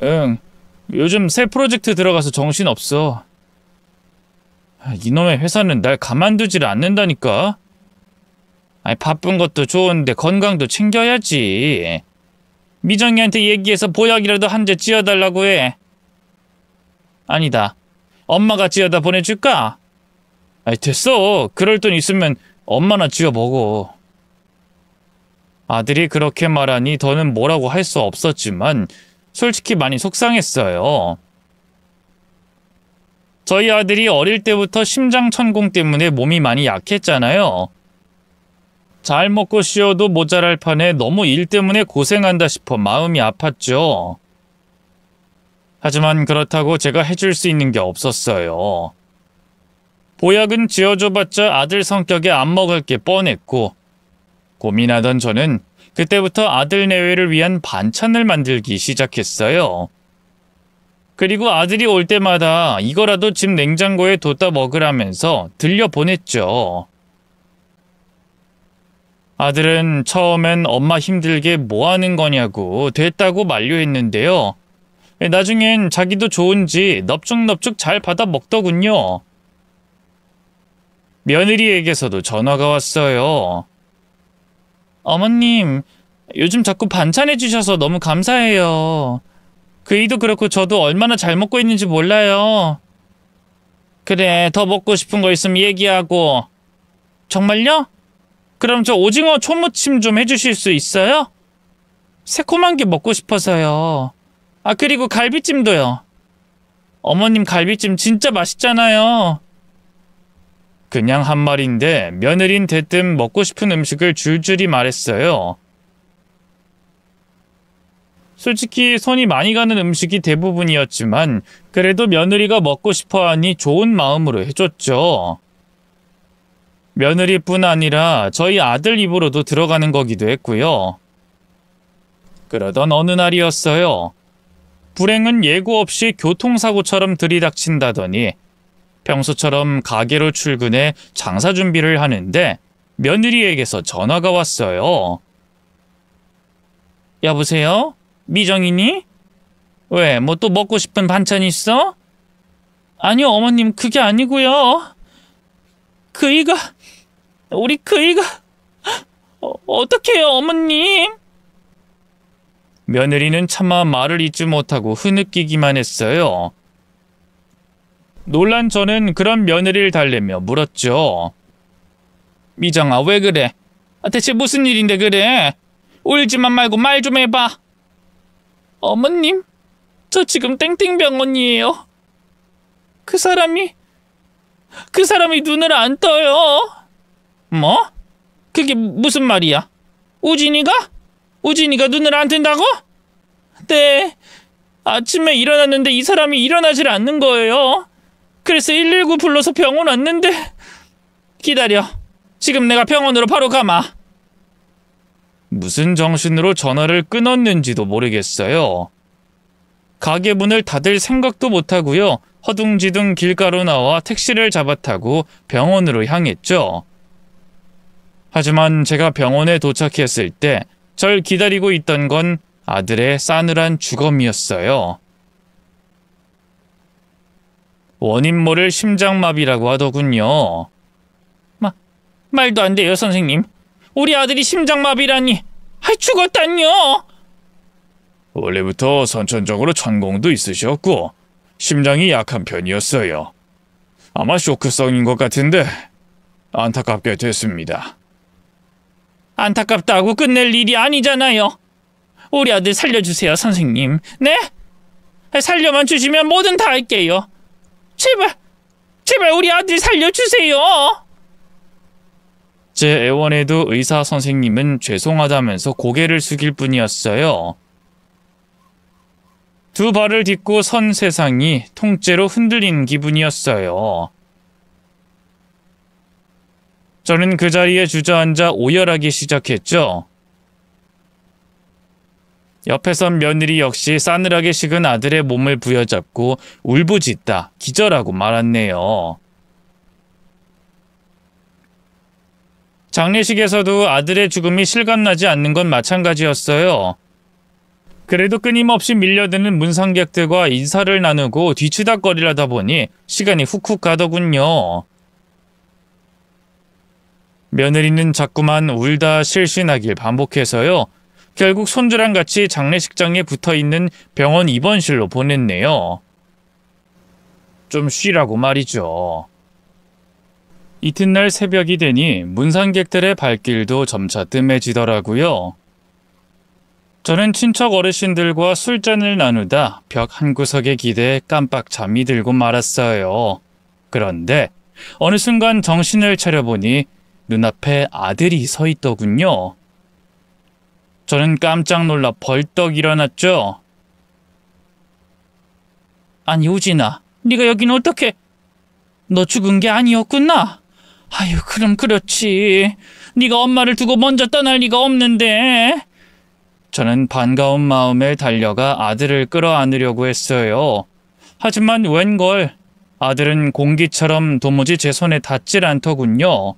응. 요즘 새 프로젝트 들어가서 정신없어. 이놈의 회사는 날 가만두질 않는다니까. 바쁜 것도 좋은데 건강도 챙겨야지. 미정이한테 얘기해서 보약이라도 한 재 찌어달라고 해. 아니다. 엄마가 찌어다 보내줄까? 됐어. 그럴 돈 있으면 엄마나 찌어 먹어. 아들이 그렇게 말하니 더는 뭐라고 할 수 없었지만 솔직히 많이 속상했어요. 저희 아들이 어릴 때부터 심장천공 때문에 몸이 많이 약했잖아요. 잘 먹고 쉬어도 모자랄 판에 너무 일 때문에 고생한다 싶어 마음이 아팠죠. 하지만 그렇다고 제가 해줄 수 있는 게 없었어요. 보약은 지어줘봤자 아들 성격에 안 먹을 게 뻔했고, 고민하던 저는 그때부터 아들 내외를 위한 반찬을 만들기 시작했어요. 그리고 아들이 올 때마다 이거라도 집 냉장고에 뒀다 먹으라면서 들려보냈죠. 아들은 처음엔 엄마 힘들게 뭐 하는 거냐고 됐다고 만류했는데요. 나중엔 자기도 좋은지 넙죽넙죽 잘 받아 먹더군요. 며느리에게서도 전화가 왔어요. 어머님, 요즘 자꾸 반찬해 주셔서 너무 감사해요. 그이도 그렇고 저도 얼마나 잘 먹고 있는지 몰라요. 그래, 더 먹고 싶은 거 있으면 얘기하고. 정말요? 그럼 저 오징어 초무침 좀 해주실 수 있어요? 새콤한 게 먹고 싶어서요. 그리고 갈비찜도요. 어머님 갈비찜 진짜 맛있잖아요. 그냥 한 말인데 며느린 대뜸 먹고 싶은 음식을 줄줄이 말했어요. 솔직히 손이 많이 가는 음식이 대부분이었지만 그래도 며느리가 먹고 싶어하니 좋은 마음으로 해줬죠. 며느리뿐 아니라 저희 아들 입으로도 들어가는 거기도 했고요. 그러던 어느 날이었어요. 불행은 예고 없이 교통사고처럼 들이닥친다더니 평소처럼 가게로 출근해 장사 준비를 하는데 며느리에게서 전화가 왔어요. 여보세요? 미정이니? 왜, 뭐 또 먹고 싶은 반찬 있어? 아니요, 어머님, 그게 아니고요. 우리 그이가 어떡해요, 어머님? 며느리는 차마 말을 잇지 못하고 흐느끼기만 했어요. 놀란 저는 그런 며느리를 달래며 물었죠. 미정아, 왜 그래? 대체 무슨 일인데 그래? 울지만 말고 말 좀 해봐. 어머님, 저 지금 땡땡병원이에요. 그 사람이 눈을 안 떠요. 뭐? 그게 무슨 말이야? 우진이가 눈을 안 뜬다고? 네. 아침에 일어났는데 이 사람이 일어나질 않는 거예요. 그래서 119 불러서 병원 왔는데. 기다려. 지금 내가 병원으로 바로 가마. 무슨 정신으로 전화를 끊었는지도 모르겠어요. 가게 문을 닫을 생각도 못하고요. 허둥지둥 길가로 나와 택시를 잡아타고 병원으로 향했죠. 하지만 제가 병원에 도착했을 때 절 기다리고 있던 건 아들의 싸늘한 주검이었어요. 원인 모를 심장마비라고 하더군요. 말도 안 돼요, 선생님. 우리 아들이 심장마비라니. 죽었다뇨. 원래부터 선천적으로 천공도 있으셨고 심장이 약한 편이었어요. 아마 쇼크성인 것 같은데 안타깝게 됐습니다. 안타깝다고 끝낼 일이 아니잖아요. 우리 아들 살려주세요, 선생님. 네? 살려만 주시면 뭐든 다 할게요. 제발 우리 아들 살려주세요. 제 애원에도 의사 선생님은 죄송하다면서 고개를 숙일 뿐이었어요. 두 발을 딛고 선 세상이 통째로 흔들린 기분이었어요. 저는 그 자리에 주저앉아 오열하기 시작했죠. 옆에 선 며느리 역시 싸늘하게 식은 아들의 몸을 부여잡고 울부짖다 기절하고 말았네요. 장례식에서도 아들의 죽음이 실감나지 않는 건 마찬가지였어요. 그래도 끊임없이 밀려드는 문상객들과 인사를 나누고 뒤치다꺼리려다 보니 시간이 훅훅 가더군요. 며느리는 자꾸만 울다 실신하길 반복해서요. 결국 손주랑 같이 장례식장에 붙어있는 병원 입원실로 보냈네요. 좀 쉬라고 말이죠. 이튿날 새벽이 되니 문상객들의 발길도 점차 뜸해지더라고요. 저는 친척 어르신들과 술잔을 나누다 벽 한 구석에 기대에 깜빡 잠이 들고 말았어요. 그런데 어느 순간 정신을 차려보니 눈앞에 아들이 서 있더군요. 저는 깜짝 놀라 벌떡 일어났죠. 아니 우진아, 네가 여긴 어떻게... 너 죽은 게 아니었구나. 아유, 그럼 그렇지. 네가 엄마를 두고 먼저 떠날 리가 없는데. 저는 반가운 마음에 달려가 아들을 끌어안으려고 했어요. 하지만 웬걸 아들은 공기처럼 도무지 제 손에 닿질 않더군요.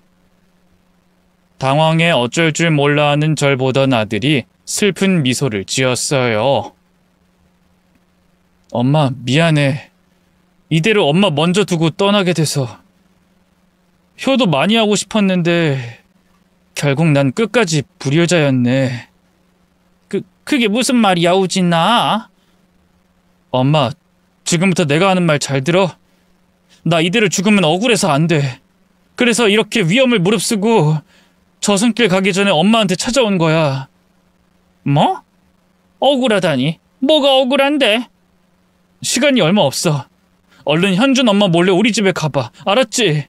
당황해 어쩔 줄 몰라 하는 절 보던 아들이 슬픈 미소를 지었어요. 엄마, 미안해. 이대로 엄마 먼저 두고 떠나게 돼서. 효도 많이 하고 싶었는데 결국 난 끝까지 불효자였네. 그게 무슨 말이야, 우진아? 엄마, 지금부터 내가 하는 말 잘 들어. 나 이대로 죽으면 억울해서 안 돼. 그래서 이렇게 위험을 무릅쓰고 저승길 가기 전에 엄마한테 찾아온 거야. 뭐? 억울하다니? 뭐가 억울한데? 시간이 얼마 없어. 얼른 현준 엄마 몰래 우리 집에 가봐. 알았지?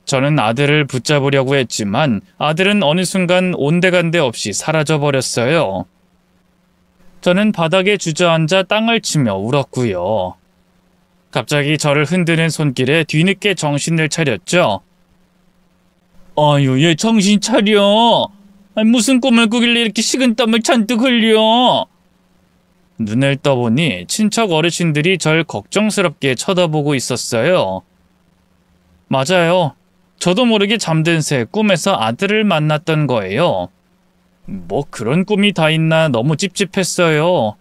저는 아들을 붙잡으려고 했지만 아들은 어느 순간 온데간데 없이 사라져버렸어요. 저는 바닥에 주저앉아 땅을 치며 울었고요. 갑자기 저를 흔드는 손길에 뒤늦게 정신을 차렸죠. 아유, 얘 정신 차려. 무슨 꿈을 꾸길래 이렇게 식은땀을 잔뜩 흘려. 눈을 떠보니 친척 어르신들이 절 걱정스럽게 쳐다보고 있었어요. 맞아요. 저도 모르게 잠든 새 꿈에서 아들을 만났던 거예요. 뭐 그런 꿈이 다 있나 너무 찝찝했어요.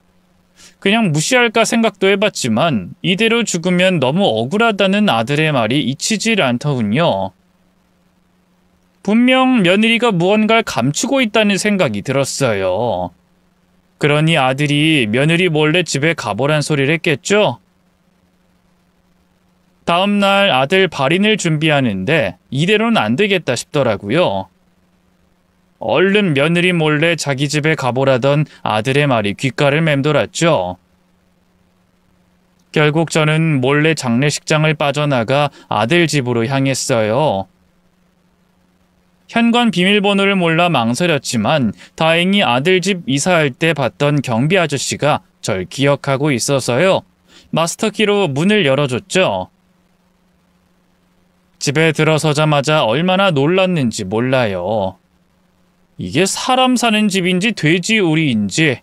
그냥 무시할까 생각도 해봤지만 이대로 죽으면 너무 억울하다는 아들의 말이 잊히질 않더군요. 분명 며느리가 무언가를 감추고 있다는 생각이 들었어요. 그러니 아들이 며느리 몰래 집에 가보란 소리를 했겠죠? 다음 날 아들 발인을 준비하는데 이대로는 안 되겠다 싶더라고요. 얼른 며느리 몰래 자기 집에 가보라던 아들의 말이 귓가를 맴돌았죠. 결국 저는 몰래 장례식장을 빠져나가 아들 집으로 향했어요. 현관 비밀번호를 몰라 망설였지만 다행히 아들 집 이사할 때 봤던 경비 아저씨가 절 기억하고 있어서요. 마스터키로 문을 열어줬죠. 집에 들어서자마자 얼마나 놀랐는지 몰라요. 이게 사람 사는 집인지 돼지 우리인지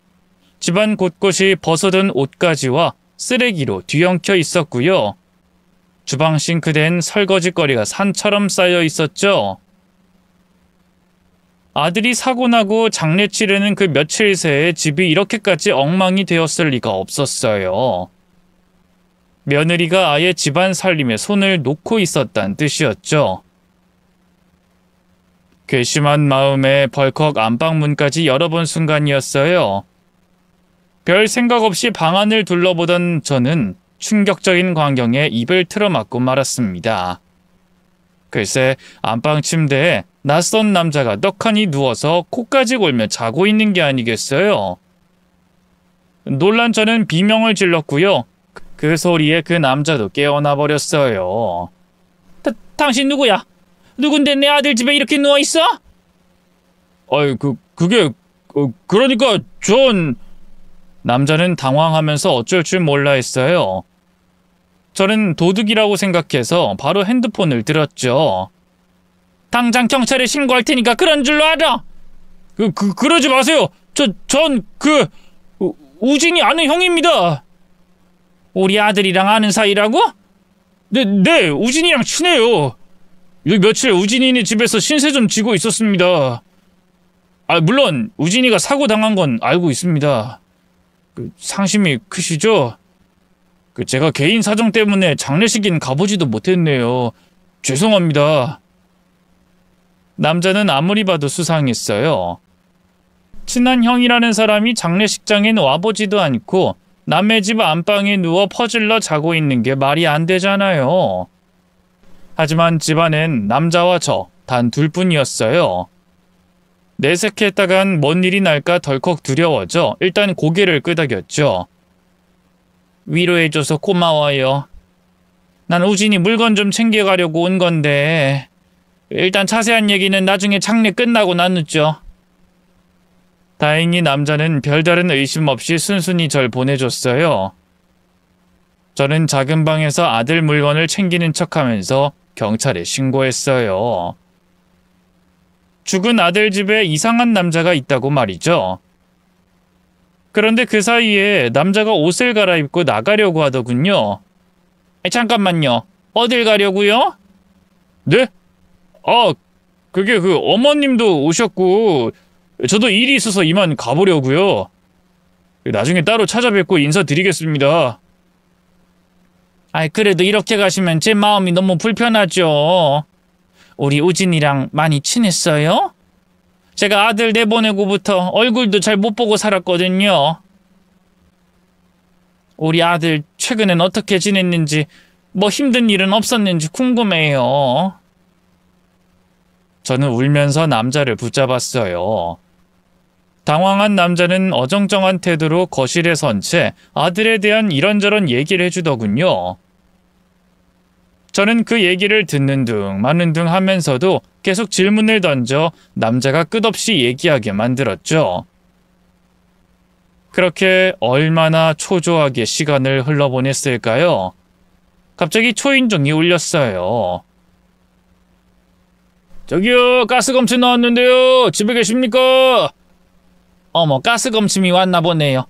집안 곳곳이 벗어든 옷가지와 쓰레기로 뒤엉켜 있었고요. 주방 싱크대엔 설거지거리가 산처럼 쌓여 있었죠. 아들이 사고 나고 장례 치르는 그 며칠 새에 집이 이렇게까지 엉망이 되었을 리가 없었어요. 며느리가 아예 집안 살림에 손을 놓고 있었단 뜻이었죠. 괘씸한 마음에 벌컥 안방문까지 열어본 순간이었어요. 별 생각 없이 방 안을 둘러보던 저는 충격적인 광경에 입을 틀어막고 말았습니다. 글쎄, 안방 침대에 낯선 남자가 떡하니 누워서 코까지 골며 자고 있는 게 아니겠어요. 놀란 저는 비명을 질렀고요. 그 소리에 그 남자도 깨어나 버렸어요. 당신 누구야? 누군데 내 아들 집에 이렇게 누워있어? 아이, 그러니까 전... 남자는 당황하면서 어쩔 줄 몰라 했어요. 저는 도둑이라고 생각해서 바로 핸드폰을 들었죠. 당장 경찰에 신고할 테니까 그런 줄로 알아. 그러지 마세요. 우진이 아는 형입니다. 우리 아들이랑 아는 사이라고? 네, 우진이랑 친해요. 여기 며칠 우진이네 집에서 신세 좀 지고 있었습니다. 물론 우진이가 사고 당한 건 알고 있습니다. 상심이 크시죠? 제가 개인 사정 때문에 장례식인 가보지도 못했네요. 죄송합니다. 남자는 아무리 봐도 수상했어요. 친한 형이라는 사람이 장례식장엔 와보지도 않고 남의 집 안방에 누워 퍼질러 자고 있는 게 말이 안 되잖아요. 하지만 집안엔 남자와 저 단 둘뿐이었어요. 내색했다간 뭔 일이 날까 덜컥 두려워져 일단 고개를 끄덕였죠. 위로해줘서 고마워요. 난 우진이 물건 좀 챙겨가려고 온 건데 일단 자세한 얘기는 나중에 장례 끝나고 나누죠. 다행히 남자는 별다른 의심 없이 순순히 절 보내줬어요. 저는 작은 방에서 아들 물건을 챙기는 척하면서 경찰에 신고했어요. 죽은 아들 집에 이상한 남자가 있다고 말이죠. 그런데 그 사이에 남자가 옷을 갈아입고 나가려고 하더군요. 잠깐만요. 어딜 가려고요? 네? 그게 어머님도 오셨고 저도 일이 있어서 이만 가보려고요. 나중에 따로 찾아뵙고 인사드리겠습니다. 그래도 이렇게 가시면 제 마음이 너무 불편하죠. 우리 우진이랑 많이 친했어요? 제가 아들 내보내고부터 얼굴도 잘 못 보고 살았거든요. 우리 아들 최근엔 어떻게 지냈는지, 뭐 힘든 일은 없었는지 궁금해요. 저는 울면서 남자를 붙잡았어요. 당황한 남자는 어정쩡한 태도로 거실에 선 채 아들에 대한 이런저런 얘기를 해주더군요. 저는 그 얘기를 듣는 둥 마는 둥 하면서도 계속 질문을 던져 남자가 끝없이 얘기하게 만들었죠. 그렇게 얼마나 초조하게 시간을 흘러보냈을까요? 갑자기 초인종이 울렸어요. 저기요, 가스검침 나왔는데요. 집에 계십니까? 어머, 가스검침이 왔나 보네요.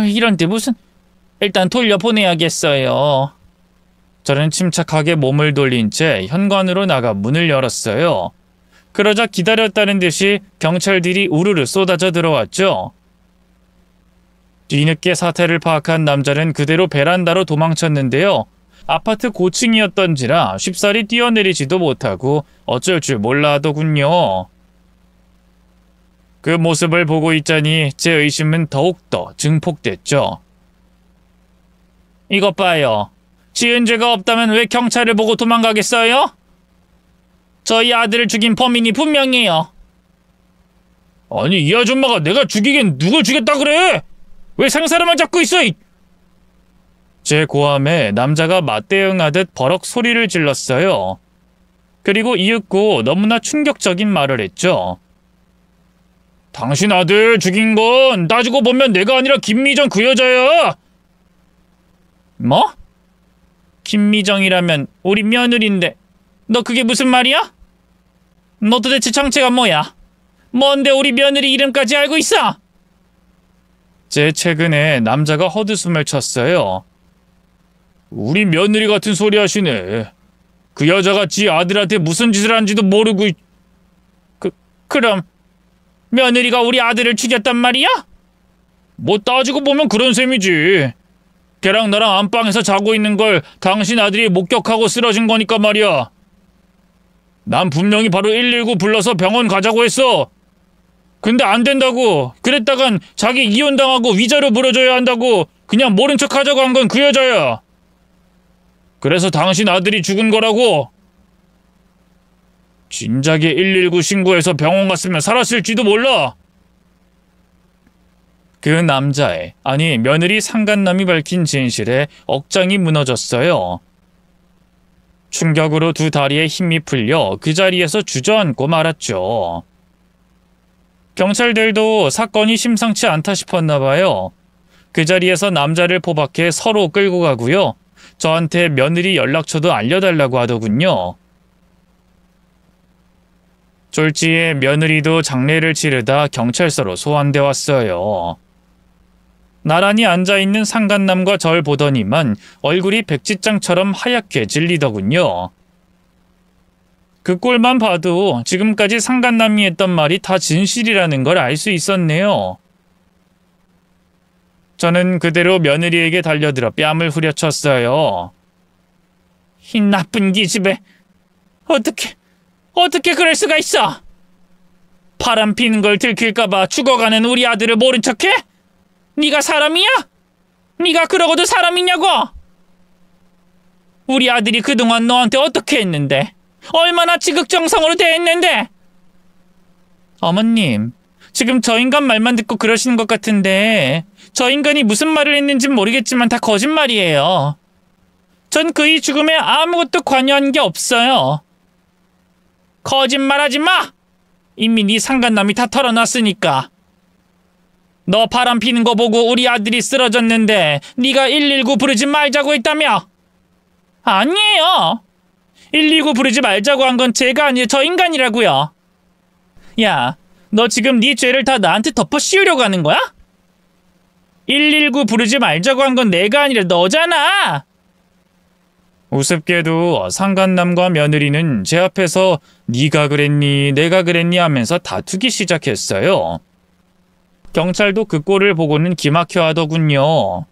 이런 데 무슨... 일단 돌려보내야겠어요. 저는 침착하게 몸을 돌린 채 현관으로 나가 문을 열었어요. 그러자 기다렸다는 듯이 경찰들이 우르르 쏟아져 들어왔죠. 뒤늦게 사태를 파악한 남자는 그대로 베란다로 도망쳤는데요. 아파트 고층이었던지라 쉽사리 뛰어내리지도 못하고 어쩔 줄 몰라 하더군요. 그 모습을 보고 있자니 제 의심은 더욱더 증폭됐죠. 이것 봐요. 지은 죄가 없다면 왜 경찰을 보고 도망가겠어요? 저희 아들을 죽인 범인이 분명해요. 아니, 이 아줌마가 내가 죽이긴 누굴 죽였다 그래? 왜 생사람을 잡고 있어? 제 고함에 남자가 맞대응하듯 버럭 소리를 질렀어요. 그리고 이윽고 너무나 충격적인 말을 했죠. 당신 아들 죽인 건 따지고 보면 내가 아니라 김미정 그 여자야. 뭐? 김미정이라면 우리 며느리인데 너 그게 무슨 말이야? 너 도대체 정체가 뭐야? 뭔데 우리 며느리 이름까지 알고 있어? 제 최근에 남자가 헛웃음을 쳤어요. 우리 며느리 같은 소리 하시네. 그 여자가 지 아들한테 무슨 짓을 한지도 모르고. 그럼 며느리가 우리 아들을 죽였단 말이야? 뭐 따지고 보면 그런 셈이지. 걔랑 나랑 안방에서 자고 있는 걸 당신 아들이 목격하고 쓰러진 거니까 말이야. 난 분명히 바로 119 불러서 병원 가자고 했어. 근데 안 된다고. 그랬다간 자기 이혼당하고 위자료 물어줘야 한다고 그냥 모른 척 하자고 한 건 그 여자야. 그래서 당신 아들이 죽은 거라고. 진작에 119 신고해서 병원 갔으면 살았을지도 몰라. 그 남자의, 아니 며느리 상간남이 밝힌 진실에 억장이 무너졌어요. 충격으로 두 다리에 힘이 풀려 그 자리에서 주저앉고 말았죠. 경찰들도 사건이 심상치 않다 싶었나 봐요. 그 자리에서 남자를 포박해 서로 끌고 가고요. 저한테 며느리 연락처도 알려달라고 하더군요. 졸지에 며느리도 장례를 치르다 경찰서로 소환돼 왔어요. 나란히 앉아있는 상간남과 절 보더니만 얼굴이 백지장처럼 하얗게 질리더군요. 그 꼴만 봐도 지금까지 상간남이 했던 말이 다 진실이라는 걸 알 수 있었네요. 저는 그대로 며느리에게 달려들어 뺨을 후려쳤어요. 이 나쁜 기집애. 어떻게 그럴 수가 있어? 바람 피는 걸 들킬까봐 죽어가는 우리 아들을 모른 척해? 네가 사람이야? 네가 그러고도 사람이냐고? 우리 아들이 그동안 너한테 어떻게 했는데? 얼마나 지극정성으로 대했는데? 어머님, 지금 저 인간 말만 듣고 그러시는 것 같은데 저 인간이 무슨 말을 했는진 모르겠지만 다 거짓말이에요. 전 그의 죽음에 아무것도 관여한 게 없어요. 거짓말하지 마! 이미 네 상간남이 다 털어놨으니까. 너 바람 피는 거 보고 우리 아들이 쓰러졌는데 네가 119 부르지 말자고 했다며? 아니에요. 119 부르지 말자고 한 건 제가 아니에요. 저 인간이라고요. 야, 너 지금 네 죄를 다 나한테 덮어 씌우려고 하는 거야? 119 부르지 말자고 한 건 내가 아니라 너잖아. 우습게도 상간남과 며느리는 제 앞에서 네가 그랬니 내가 그랬니 하면서 다투기 시작했어요. 경찰도 그 꼴을 보고는 기막혀 하더군요.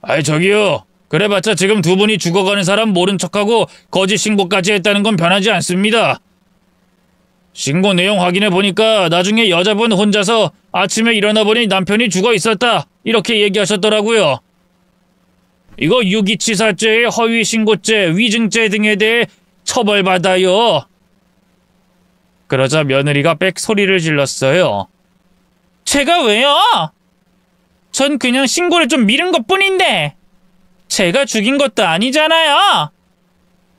아이 저기요. 그래봤자 지금 두 분이 죽어가는 사람 모른 척하고 거짓 신고까지 했다는 건 변하지 않습니다. 신고 내용 확인해 보니까 나중에 여자분 혼자서 아침에 일어나 보니 남편이 죽어 있었다 이렇게 얘기하셨더라고요. 이거 유기치사죄, 허위신고죄, 위증죄 등에 대해 처벌받아요. 그러자 며느리가 빽 소리를 질렀어요. 제가 왜요? 전 그냥 신고를 좀 미룬 것뿐인데 제가 죽인 것도 아니잖아요.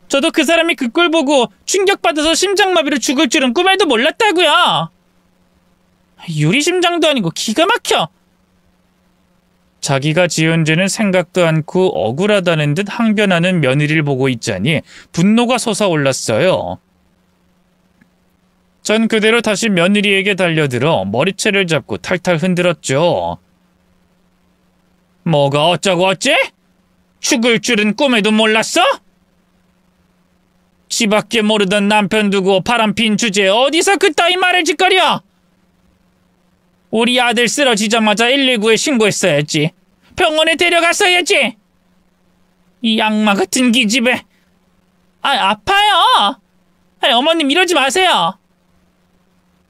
저도 그 사람이 그 꼴 보고 충격받아서 심장마비로 죽을 줄은 꿈에도 몰랐다고요. 유리심장도 아니고 기가 막혀. 자기가 지은 죄는 생각도 않고 억울하다는 듯 항변하는 며느리를 보고 있자니 분노가 솟아올랐어요. 전 그대로 다시 며느리에게 달려들어 머리채를 잡고 탈탈 흔들었죠. 뭐가 어쩌고 어째? 죽을 줄은 꿈에도 몰랐어? 지밖에 모르던 남편 두고 바람핀 주제에 어디서 그따위 말을 짓거려? 우리 아들 쓰러지자마자 119에 신고했어야지. 병원에 데려갔어야지. 이 악마 같은 기집애. 아파요. 어머님 이러지 마세요.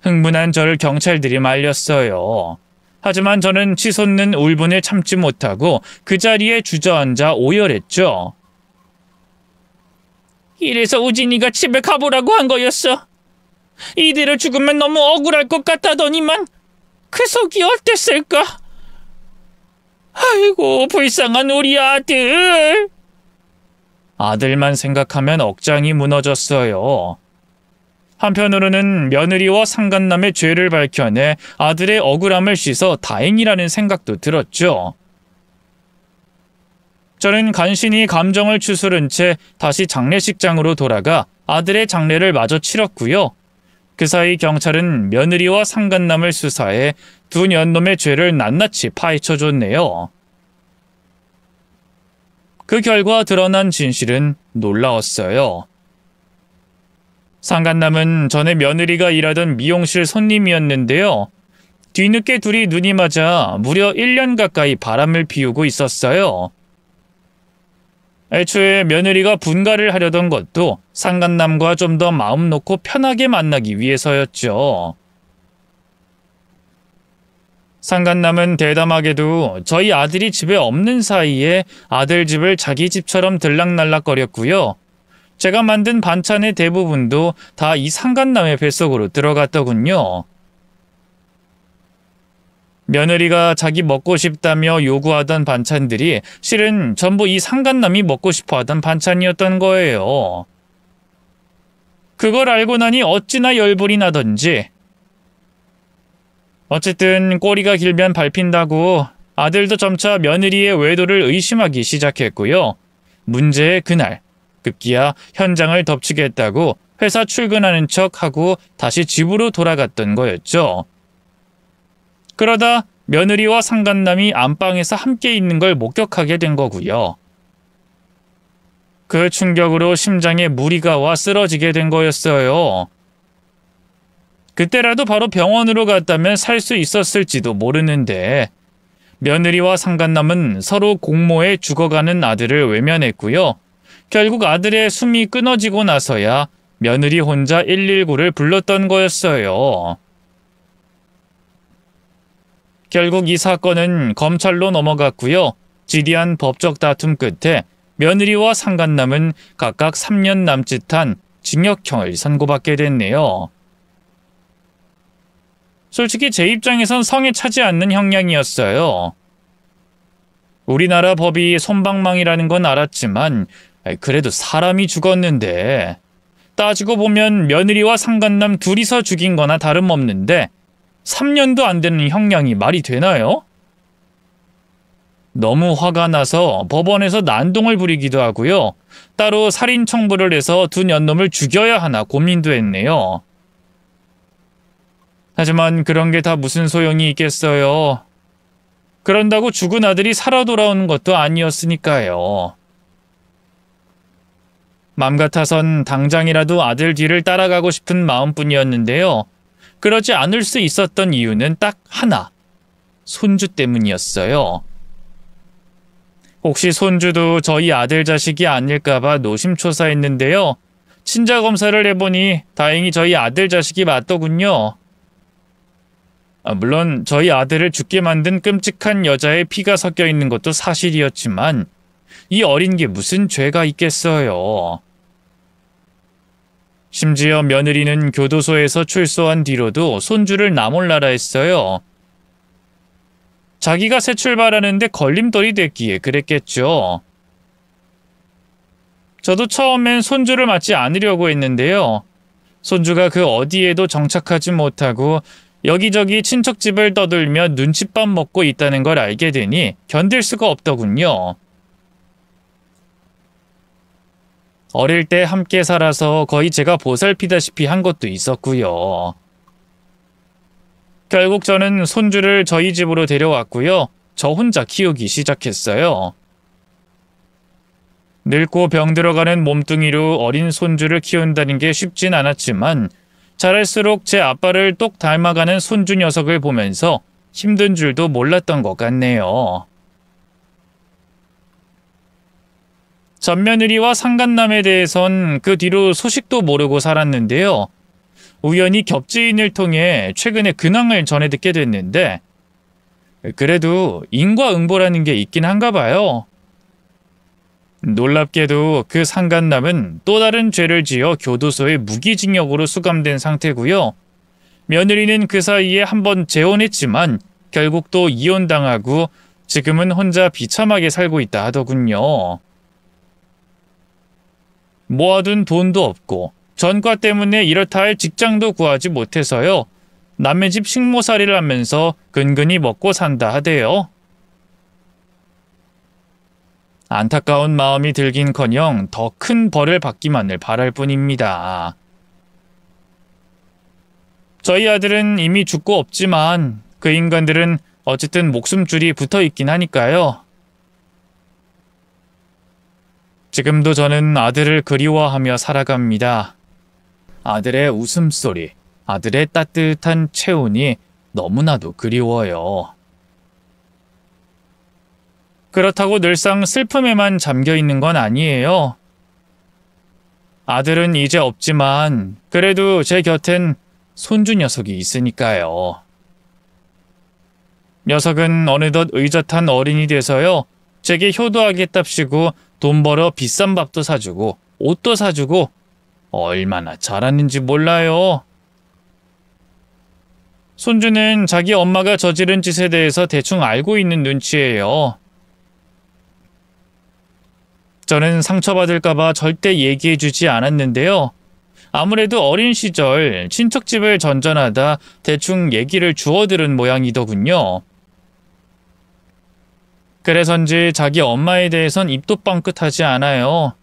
흥분한 저를 경찰들이 말렸어요. 하지만 저는 치솟는 울분을 참지 못하고 그 자리에 주저앉아 오열했죠. 이래서 우진이가 집에 가보라고 한 거였어. 이대로 죽으면 너무 억울할 것 같다더니만 그 속이 어땠을까? 아이고 불쌍한 우리 아들. 아들만 생각하면 억장이 무너졌어요. 한편으로는 며느리와 상간남의 죄를 밝혀내 아들의 억울함을 씻어 다행이라는 생각도 들었죠. 저는 간신히 감정을 추스른 채 다시 장례식장으로 돌아가 아들의 장례를 마저 치렀고요. 그 사이 경찰은 며느리와 상간남을 수사해 두 년놈의 죄를 낱낱이 파헤쳐줬네요. 그 결과 드러난 진실은 놀라웠어요. 상간남은 전에 며느리가 일하던 미용실 손님이었는데요. 뒤늦게 둘이 눈이 맞아 무려 1년 가까이 바람을 피우고 있었어요. 애초에 며느리가 분가를 하려던 것도 상간남과 좀 더 마음 놓고 편하게 만나기 위해서였죠. 상간남은 대담하게도 저희 아들이 집에 없는 사이에 아들 집을 자기 집처럼 들락날락거렸고요. 제가 만든 반찬의 대부분도 다 이 상간남의 뱃속으로 들어갔더군요. 며느리가 자기 먹고 싶다며 요구하던 반찬들이 실은 전부 이 상간남이 먹고 싶어 하던 반찬이었던 거예요. 그걸 알고 나니 어찌나 열불이 나던지. 어쨌든 꼬리가 길면 밟힌다고 아들도 점차 며느리의 외도를 의심하기 시작했고요. 문제의 그날 급기야 현장을 덮치겠다고 회사 출근하는 척하고 다시 집으로 돌아갔던 거였죠. 그러다 며느리와 상간남이 안방에서 함께 있는 걸 목격하게 된 거고요. 그 충격으로 심장에 무리가 와 쓰러지게 된 거였어요. 그때라도 바로 병원으로 갔다면 살 수 있었을지도 모르는데 며느리와 상간남은 서로 공모해 죽어가는 아들을 외면했고요. 결국 아들의 숨이 끊어지고 나서야 며느리 혼자 119를 불렀던 거였어요. 결국 이 사건은 검찰로 넘어갔고요. 지리한 법적 다툼 끝에 며느리와 상간남은 각각 3년 남짓한 징역형을 선고받게 됐네요. 솔직히 제 입장에선 성에 차지 않는 형량이었어요. 우리나라 법이 솜방망이라는 건 알았지만 그래도 사람이 죽었는데 따지고 보면 며느리와 상간남 둘이서 죽인 거나 다름없는데 3년도 안 되는 형량이 말이 되나요? 너무 화가 나서 법원에서 난동을 부리기도 하고요. 따로 살인 청부를 해서 두 년놈을 죽여야 하나 고민도 했네요. 하지만 그런 게 다 무슨 소용이 있겠어요. 그런다고 죽은 아들이 살아 돌아오는 것도 아니었으니까요. 맘 같아선 당장이라도 아들 뒤를 따라가고 싶은 마음뿐이었는데요. 그러지 않을 수 있었던 이유는 딱 하나. 손주 때문이었어요. 혹시 손주도 저희 아들 자식이 아닐까봐 노심초사했는데요. 친자 검사를 해보니 다행히 저희 아들 자식이 맞더군요. 물론 저희 아들을 죽게 만든 끔찍한 여자의 피가 섞여 있는 것도 사실이었지만 이 어린 게 무슨 죄가 있겠어요. 심지어 며느리는 교도소에서 출소한 뒤로도 손주를 나몰라라 했어요. 자기가 새 출발하는데 걸림돌이 됐기에 그랬겠죠. 저도 처음엔 손주를 맞지 않으려고 했는데요. 손주가 그 어디에도 정착하지 못하고 여기저기 친척집을 떠들며 눈칫밥 먹고 있다는 걸 알게 되니 견딜 수가 없더군요. 어릴 때 함께 살아서 거의 제가 보살피다시피 한 것도 있었고요. 결국 저는 손주를 저희 집으로 데려왔고요. 저 혼자 키우기 시작했어요. 늙고 병들어가는 몸뚱이로 어린 손주를 키운다는 게 쉽진 않았지만 자랄수록 제 아빠를 똑 닮아가는 손주 녀석을 보면서 힘든 줄도 몰랐던 것 같네요. 전며느리와 상간남에 대해선 그 뒤로 소식도 모르고 살았는데요. 우연히 겹지인을 통해 최근에 근황을 전해 듣게 됐는데 그래도 인과응보라는 게 있긴 한가 봐요. 놀랍게도 그 상간남은 또 다른 죄를 지어 교도소에 무기징역으로 수감된 상태고요. 며느리는 그 사이에 한번 재혼했지만 결국 또 이혼당하고 지금은 혼자 비참하게 살고 있다 하더군요. 모아둔 돈도 없고 전과 때문에 이렇다 할 직장도 구하지 못해서요. 남의 집 식모살이를 하면서 근근히 먹고 산다 하대요. 안타까운 마음이 들긴커녕 더 큰 벌을 받기만을 바랄 뿐입니다. 저희 아들은 이미 죽고 없지만 그 인간들은 어쨌든 목숨줄이 붙어 있긴 하니까요. 지금도 저는 아들을 그리워하며 살아갑니다. 아들의 웃음소리, 아들의 따뜻한 체온이 너무나도 그리워요. 그렇다고 늘상 슬픔에만 잠겨 있는 건 아니에요. 아들은 이제 없지만 그래도 제 곁엔 손주 녀석이 있으니까요. 녀석은 어느덧 의젓한 어린이 돼서요. 제게 효도하겠답시고 돈 벌어 비싼 밥도 사주고 옷도 사주고 얼마나 잘하는지 몰라요. 손주는 자기 엄마가 저지른 짓에 대해서 대충 알고 있는 눈치예요. 저는 상처받을까봐 절대 얘기해주지 않았는데요. 아무래도 어린 시절 친척집을 전전하다 대충 얘기를 주워들은 모양이더군요. 그래서인지 자기 엄마에 대해선 입도 뻥끗하지 않아요.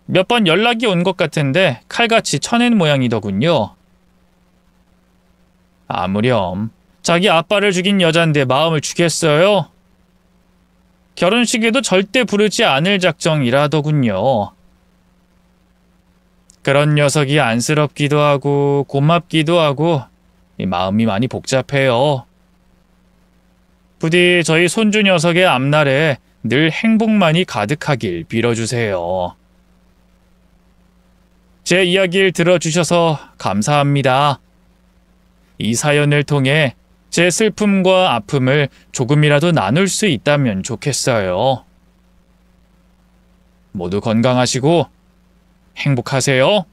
몇 번 연락이 온 것 같은데 칼같이 쳐낸 모양이더군요. 아무렴 자기 아빠를 죽인 여잔데 마음을 주겠어요? 결혼식에도 절대 부르지 않을 작정이라더군요. 그런 녀석이 안쓰럽기도 하고 고맙기도 하고 마음이 많이 복잡해요. 부디 저희 손주 녀석의 앞날에 늘 행복만이 가득하길 빌어주세요. 제 이야기를 들어주셔서 감사합니다. 이 사연을 통해 제 슬픔과 아픔을 조금이라도 나눌 수 있다면 좋겠어요. 모두 건강하시고 행복하세요.